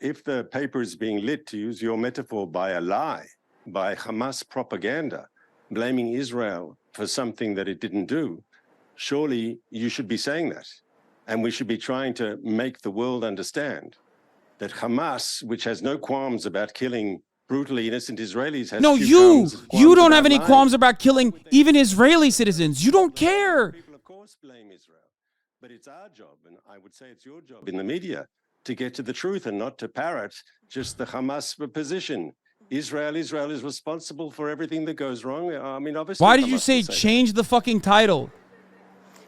[SPEAKER 19] If the paper is being lit, to use your metaphor, by a lie, by Hamas propaganda, blaming Israel for something that it didn't do, surely you should be saying that. And we should be trying to make the world understand that Hamas, which has no qualms about killing brutally innocent Israelis, has
[SPEAKER 1] you don't have any qualms about killing even Israeli citizens. You don't care.
[SPEAKER 19] People, of course, blame Israel. But it's our job, and I would say it's your job in the media, to get to the truth and not to parrot just the Hamas position. Israel is responsible for everything that goes wrong. I mean, obviously.
[SPEAKER 1] Why did you say change the fucking title?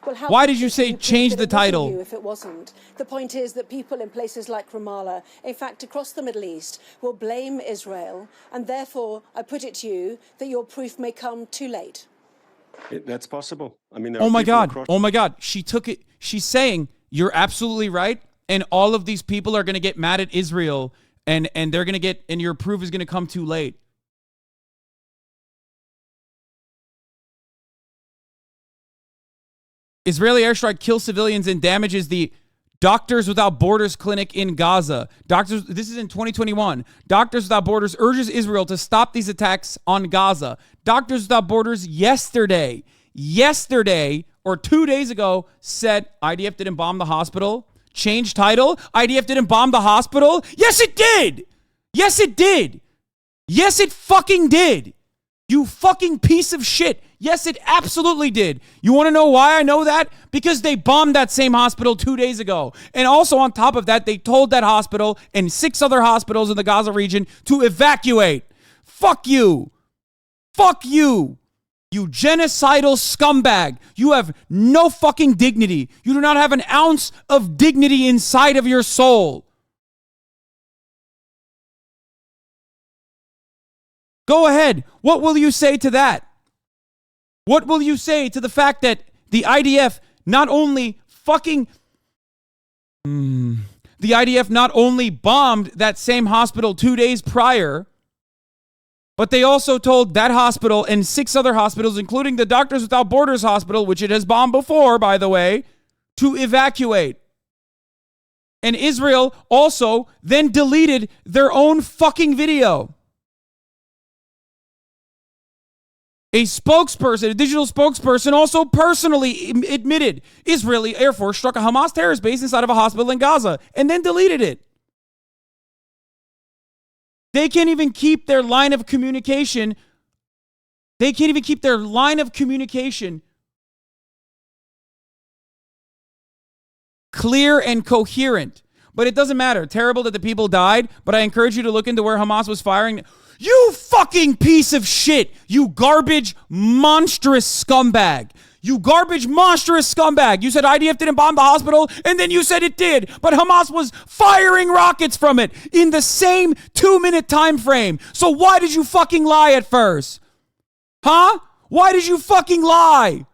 [SPEAKER 20] Well,
[SPEAKER 1] why did you say change the title?
[SPEAKER 20] If it wasn't. The point is that people in places like Ramallah, in fact, across the Middle East, will blame Israel. And therefore, I put it to you that your proof may come too late.
[SPEAKER 19] That's possible. I mean,
[SPEAKER 1] oh my God. Oh my God. She took it. She's saying you're absolutely right. And all of these people are going to get mad at Israel and they're going to get, and your proof is going to come too late. Israeli airstrike kills civilians and damages the Doctors Without Borders clinic in Gaza. This is in 2021. Doctors Without Borders urges Israel to stop these attacks on Gaza. Doctors Without Borders yesterday or 2 days ago said IDF didn't bomb the hospital. Change title. IDF didn't bomb the hospital. Yes, it did. Yes, it did. Yes, it fucking did. You fucking piece of shit. Yes, it absolutely did. You want to know why I know that? Because they bombed that same hospital 2 days ago. And also on top of that, they told that hospital and 6 other hospitals in the Gaza region to evacuate. Fuck you. Fuck you. You genocidal scumbag. You have no fucking dignity. You do not have an ounce of dignity inside of your soul. Go ahead. What will you say to that? What will you say to the fact that the IDF not only the IDF not only bombed that same hospital 2 days prior, but they also told that hospital and 6 other hospitals, including the Doctors Without Borders hospital, which it has bombed before, by the way, to evacuate. And Israel also then deleted their own fucking video. A spokesperson, a digital spokesperson, also personally admitted Israeli Air Force struck a Hamas terrorist base inside of a hospital in Gaza and then deleted it. They can't even keep their line of communication. They can't even keep their line of communication clear and coherent. But it doesn't matter. Terrible that the people died, but I encourage you to look into where Hamas was firing. You fucking piece of shit. You garbage, monstrous scumbag. You garbage, monstrous scumbag. You said IDF didn't bomb the hospital, and then you said it did. But Hamas was firing rockets from it in the same 2-minute time frame. So why did you fucking lie at first? Huh? Why did you fucking lie?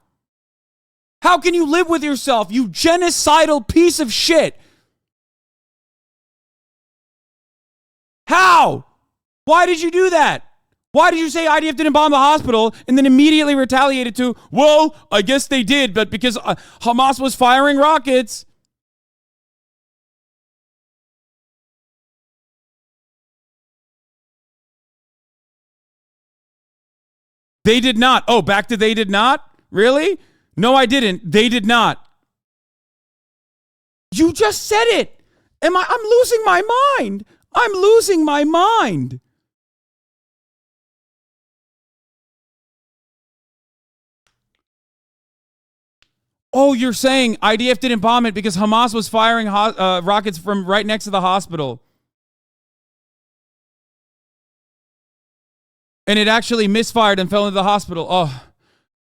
[SPEAKER 1] How can you live with yourself, you genocidal piece of shit? How? Why did you do that? Why did you say IDF didn't bomb the hospital and then immediately retaliated to, well, I guess they did, but because Hamas was firing rockets. They did not. Oh, back to they did not? Really? No, I didn't. They did not. You just said it. I'm losing my mind. I'm losing my mind. Oh, you're saying IDF didn't bomb it because Hamas was firing rockets from right next to the hospital. And it actually misfired and fell into the hospital. Oh,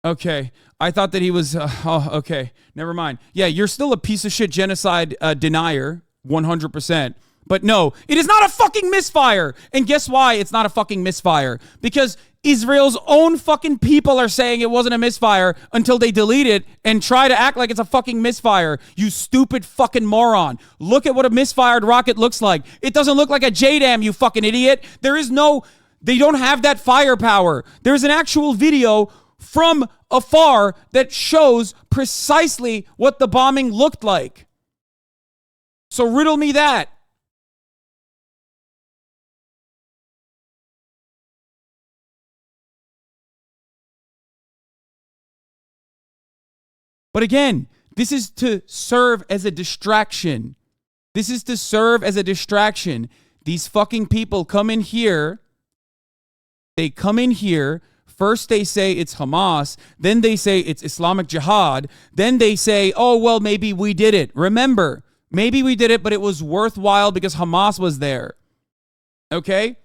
[SPEAKER 1] okay. I thought that he was, okay. Never mind. Yeah, you're still a piece of shit genocide denier, 100%. But no, it is not a fucking misfire. And guess why it's not a fucking misfire? Because Israel's own fucking people are saying it wasn't a misfire until they delete it and try to act like it's a fucking misfire. You stupid fucking moron. Look at what a misfired rocket looks like. It doesn't look like a JDAM, you fucking idiot. They don't have that firepower. There's an actual video from afar that shows precisely what the bombing looked like. So riddle me that. But again, this is to serve as a distraction. This is to serve as a distraction. These fucking people come in here. They come in here. First they say it's Hamas. Then they say it's Islamic Jihad. Then they say, oh, well, maybe we did it. Remember, maybe we did it, but it was worthwhile because Hamas was there. Okay?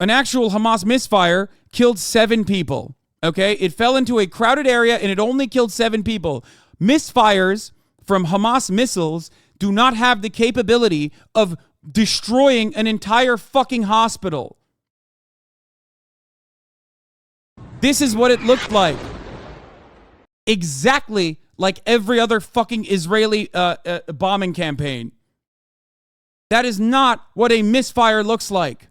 [SPEAKER 1] An actual Hamas misfire killed 7 people. Okay, it fell into a crowded area and it only killed 7 people. Misfires from Hamas missiles do not have the capability of destroying an entire fucking hospital. This is what it looked like. Exactly like every other fucking Israeli bombing campaign. That is not what a misfire looks like.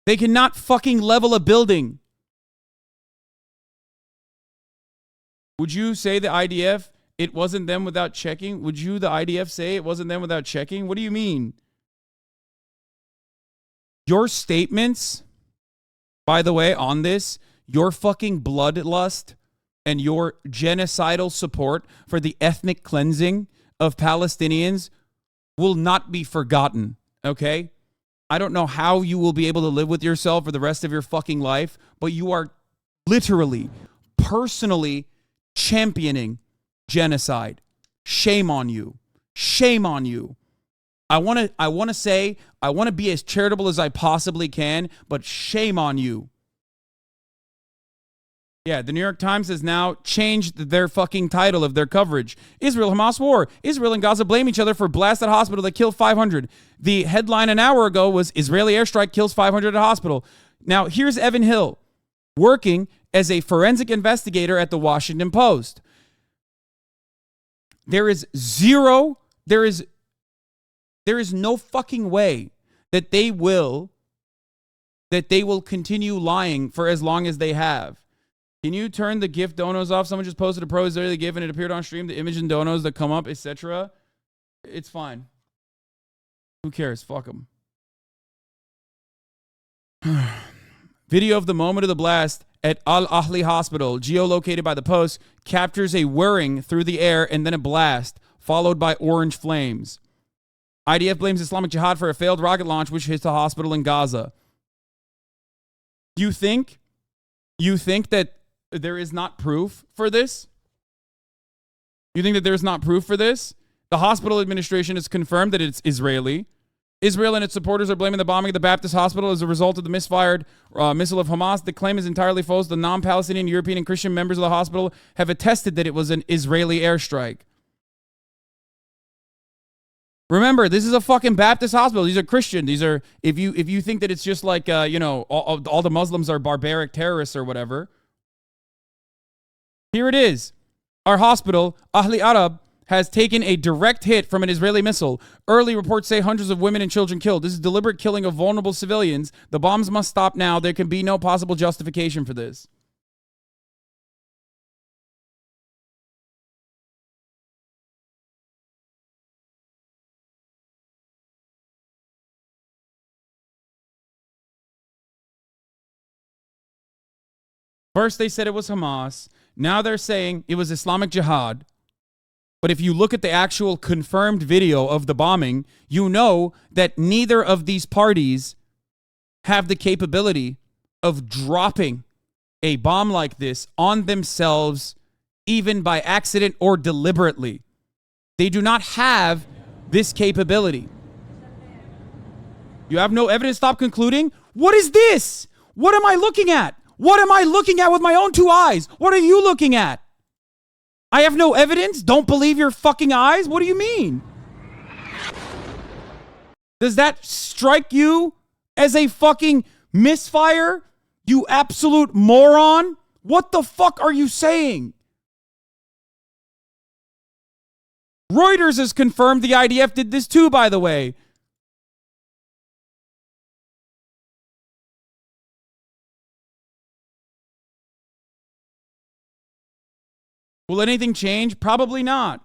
[SPEAKER 1] They cannot fucking level a building. Would you say the IDF, it wasn't them without checking? Would you, the IDF, say it wasn't them without checking? What do you mean? Your statements, by the way, on this, your fucking bloodlust and your genocidal support for the ethnic cleansing of Palestinians will not be forgotten, okay? I don't know how you will be able to live with yourself for the rest of your fucking life, but you are literally, personally championing genocide. Shame on you. Shame on you. I want to be as charitable as I possibly can, but shame on you. Yeah, the New York Times has now changed their fucking title of their coverage. Israel-Hamas war. Israel and Gaza blame each other for blasted hospital that killed 500. The headline an hour ago was Israeli airstrike kills 500 at hospital. Now, here's Evan Hill working as a forensic investigator at the Washington Post. There is no fucking way that they will continue lying for as long as they have. Can you turn the GIF donos off? Someone just posted a pro-Israeli GIF and it appeared on stream. The image and donos that come up, etc. It's fine. Who cares? Fuck them. Video of the moment of the blast at Al-Ahli Hospital, geolocated by the Post, captures a whirring through the air and then a blast, followed by orange flames. IDF blames Islamic Jihad for a failed rocket launch which hit the hospital in Gaza. You think that there is not proof for this? You think that there's not proof for this? The hospital administration has confirmed that it's Israeli. Israel and its supporters are blaming the bombing of the Baptist hospital as a result of the misfired missile of Hamas. The claim is entirely false. The non-Palestinian, European, and Christian members of the hospital have attested that it was an Israeli airstrike. Remember, this is a fucking Baptist hospital. These are Christian. These are, if you think that it's just like, all the Muslims are barbaric terrorists or whatever. Here it is. Our hospital, Ahli Arab, has taken a direct hit from an Israeli missile. Early reports say hundreds of women and children killed. This is deliberate killing of vulnerable civilians. The bombs must stop now. There can be no possible justification for this. First, they said it was Hamas. Now they're saying it was Islamic Jihad. But if you look at the actual confirmed video of the bombing, you know that neither of these parties have the capability of dropping a bomb like this on themselves, even by accident or deliberately. They do not have this capability. You have no evidence. Stop concluding. What is this? What am I looking at? What am I looking at with my own two eyes? What are you looking at? I have no evidence? Don't believe your fucking eyes? What do you mean? Does that strike you as a fucking misfire? You absolute moron? What the fuck are you saying? Reuters has confirmed the IDF did this too, by the way. Will anything change? Probably not.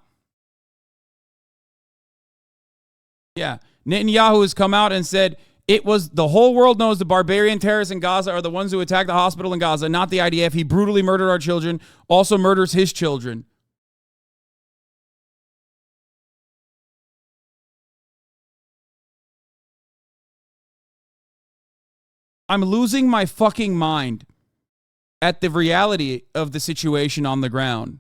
[SPEAKER 1] Yeah. Netanyahu has come out and said it was the whole world knows the barbarian terrorists in Gaza are the ones who attacked the hospital in Gaza, not the IDF. He brutally murdered our children, also murders his children. I'm losing my fucking mind at the reality of the situation on the ground.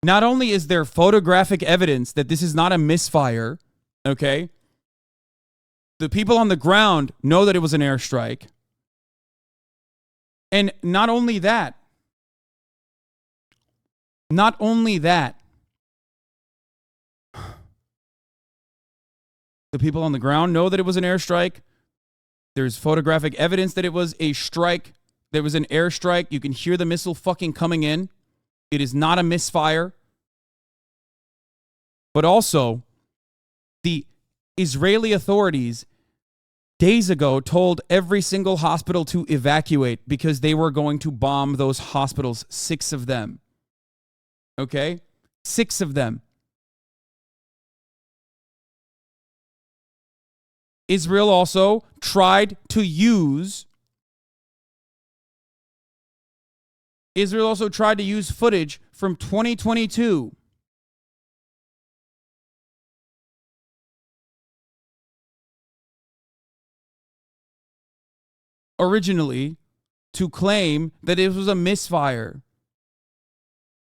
[SPEAKER 1] Not only is there photographic evidence that this is not a misfire, okay? The people on the ground know that it was an airstrike. And not only that, the people on the ground know that it was an airstrike. There's photographic evidence that it was a strike. There was an airstrike. You can hear the missile fucking coming in. It is not a misfire. But also, the Israeli authorities days ago told every single hospital to evacuate because they were going to bomb those hospitals, 6 of them. Okay? 6 of them. Israel also tried to use footage from 2022 originally to claim that it was a misfire.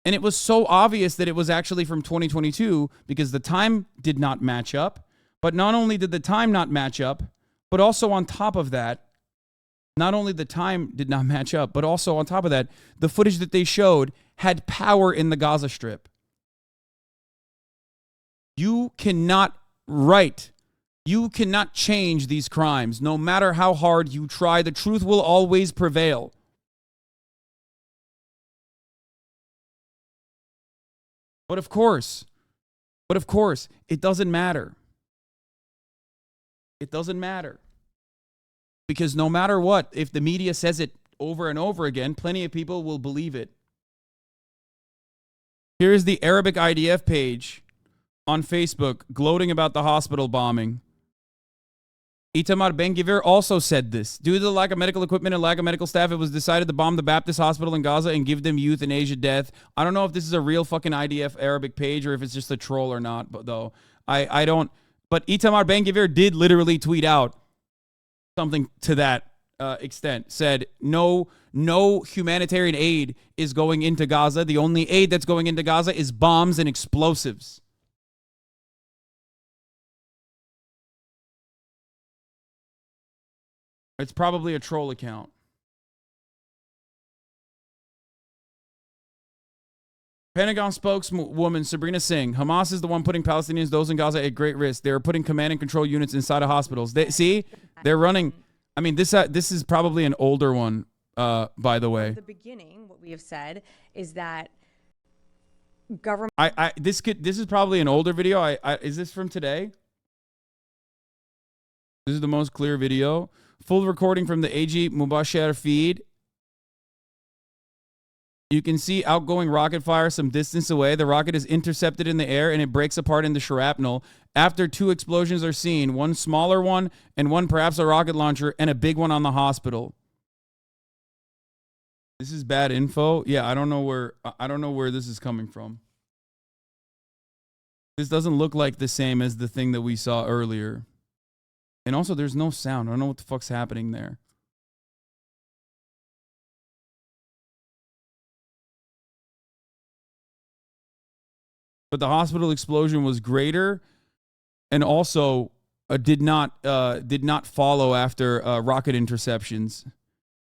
[SPEAKER 1] And it was so obvious that it was actually from 2022 because the time did not match up. But not only did the time not match up, but also on top of that, not only the time did not match up, but also on top of that, the footage that they showed had power in the Gaza Strip. You cannot change these crimes, no matter how hard you try. The truth will always prevail. But of course, it doesn't matter. It doesn't matter. Because no matter what, if the media says it over and over again, plenty of people will believe it. Here's the Arabic IDF page on Facebook gloating about the hospital bombing. Itamar Ben-Gvir also said this. Due to the lack of medical equipment and lack of medical staff, it was decided to bomb the Baptist hospital in Gaza and give them euthanasia death. I don't know if this is a real fucking IDF Arabic page or if it's just a troll or not, but though. I don't. But Itamar Ben-Gvir did literally tweet out something to that extent. Said, no humanitarian aid is going into Gaza. The only aid that's going into Gaza is bombs and explosives. It's probably a troll account. Pentagon spokeswoman Sabrina Singh, Hamas is the one putting Palestinians, those in Gaza, at great risk. They're putting command and control units inside of hospitals. They're running. I mean, this is probably an older one, by the way.
[SPEAKER 21] At the beginning, what we have said is that government.
[SPEAKER 1] This is probably an older video. Is this from today? This is the most clear video. Full recording from the AG Mubashir feed. You can see outgoing rocket fire some distance away. The rocket is intercepted in the air and it breaks apart into shrapnel. After 2 explosions are seen, one smaller one and one perhaps a rocket launcher and a big one on the hospital. This is bad info. Yeah, I don't know where this is coming from. This doesn't look like the same as the thing that we saw earlier. And also there's no sound. I don't know what the fuck's happening there. But the hospital explosion was greater, and also did not follow after rocket interceptions.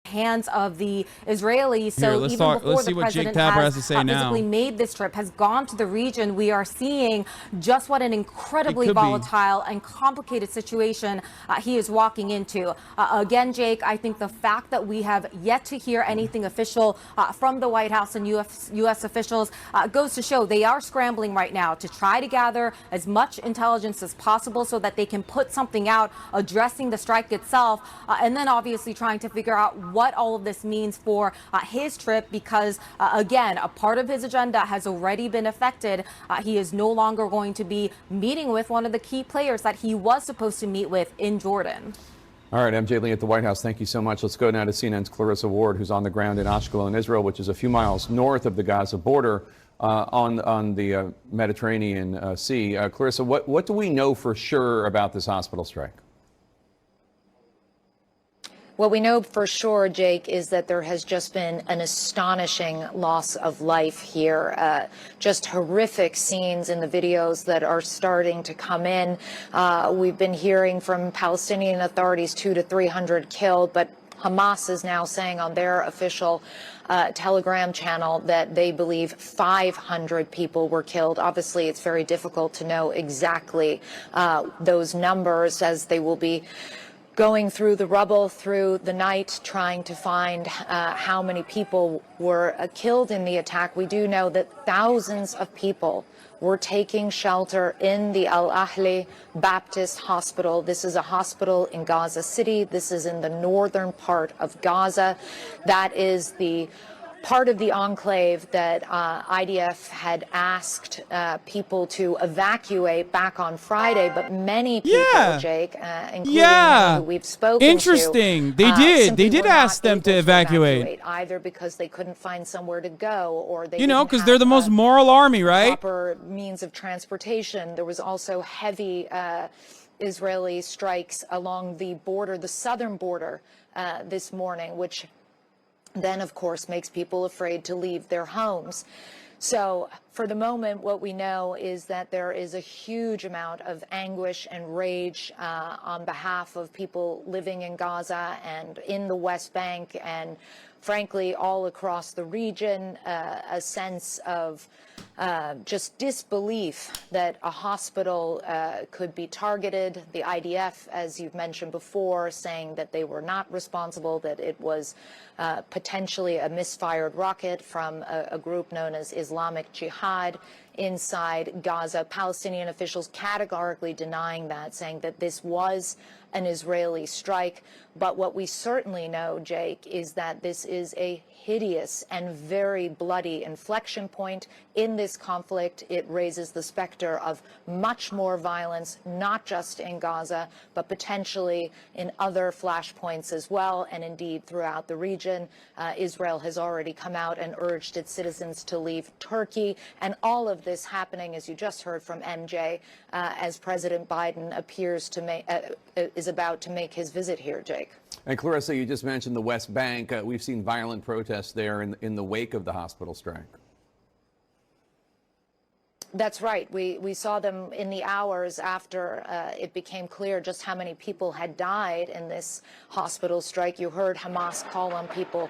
[SPEAKER 22] Hands of the Israelis. So
[SPEAKER 1] let's
[SPEAKER 22] even before
[SPEAKER 1] see
[SPEAKER 22] the
[SPEAKER 1] what Jake
[SPEAKER 22] president
[SPEAKER 1] Tapper has
[SPEAKER 22] has
[SPEAKER 1] to say now.
[SPEAKER 22] physically made this trip, has gone to the region, we are seeing just what an incredibly volatile and complicated situation he is walking into. Again, Jake, I think the fact that we have yet to hear anything official from the White House and U.S. officials goes to show they are scrambling right now to try to gather as much intelligence as possible so that they can put something out addressing the strike itself, and then obviously trying to figure out what all of this means for his trip, because again, a part of his agenda has already been affected. He is no longer going to be meeting with one of the key players that he was supposed to meet with in Jordan.
[SPEAKER 18] All right, MJ Lee at the White House, thank you so much. Let's go now to CNN's Clarissa Ward, who's on the ground in Ashkelon, Israel, which is a few miles north of the Gaza border on the Mediterranean Sea. Clarissa, what do we know for sure about this hospital strike?
[SPEAKER 3] What we know for sure, Jake, is that there has just been an astonishing loss of life here. Just horrific scenes in the videos that are starting to come in. We've been hearing from Palestinian authorities 200 to 300 killed, but Hamas is now saying on their official Telegram channel that they believe 500 people were killed. Obviously, it's very difficult to know exactly those numbers, as they will be going through the rubble through the night, trying to find how many people were killed in the attack. We do know that thousands of people were taking shelter in the Al Ahli Baptist Hospital. This is a hospital in Gaza City. This is in the northern part of Gaza. That is the part of the enclave that IDF had asked people to evacuate back on Friday, but many people, Jake, including who we've spoken
[SPEAKER 1] Interesting.
[SPEAKER 3] to,
[SPEAKER 1] They did ask them to evacuate.
[SPEAKER 3] Either because they couldn't find somewhere to go, or they
[SPEAKER 1] because they're the most moral army, right?
[SPEAKER 3] Proper means of transportation. There was also heavy Israeli strikes along the border, the southern border, this morning, which then, of course, makes people afraid to leave their homes. So for the moment, what we know is that there is a huge amount of anguish and rage on behalf of people living in Gaza and in the West Bank and frankly all across the region, a sense of just disbelief that a hospital could be targeted. The IDF, as you've mentioned before, saying that they were not responsible, that it was potentially a misfired rocket from a group known as Islamic Jihad inside Gaza. Palestinian officials categorically denying that, saying that this was an Israeli strike. But what we certainly know, Jake, is that this is a hideous and very bloody inflection point in this conflict. It raises the specter of much more violence, not just in Gaza, but potentially in other flashpoints as well, and indeed throughout the region. Israel has already come out and urged its citizens to leave Turkey, and all of this happening, as you just heard from MJ, as President Biden appears to make is about to make his visit here, Jake.
[SPEAKER 18] And Clarissa, you just mentioned the West Bank. We've seen violent protests there in the wake of the hospital strike.
[SPEAKER 3] That's right. We saw them in the hours after it became clear just how many people had died in this hospital strike. You heard Hamas call on people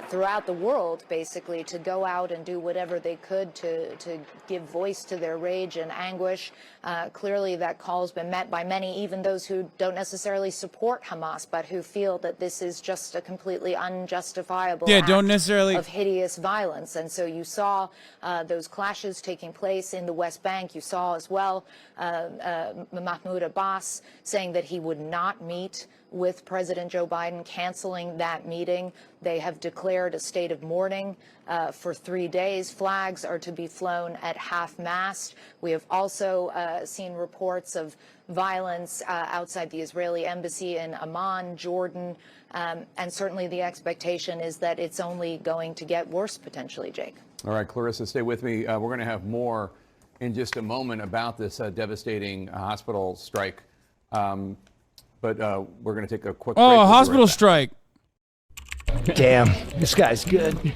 [SPEAKER 3] throughout the world, basically, to go out and do whatever they could to give voice to their rage and anguish. Clearly, that call's been met by many, even those who don't necessarily support Hamas, but who feel that this is just a completely unjustifiable act of hideous violence. And so you saw those clashes taking place in the West Bank. You saw as well Mahmoud Abbas saying that he would not meet with President Joe Biden, canceling that meeting. They have declared a state of mourning for 3 days. Flags are to be flown at half-mast. We have also seen reports of violence outside the Israeli embassy in Amman, Jordan, and certainly the expectation is that it's only going to get worse potentially, Jake.
[SPEAKER 18] All right, Clarissa, stay with me. We're going to have more in just a moment about this devastating hospital strike. But we're going to take a quick break.
[SPEAKER 1] Oh, hospital strike.
[SPEAKER 4] Damn, this guy's good.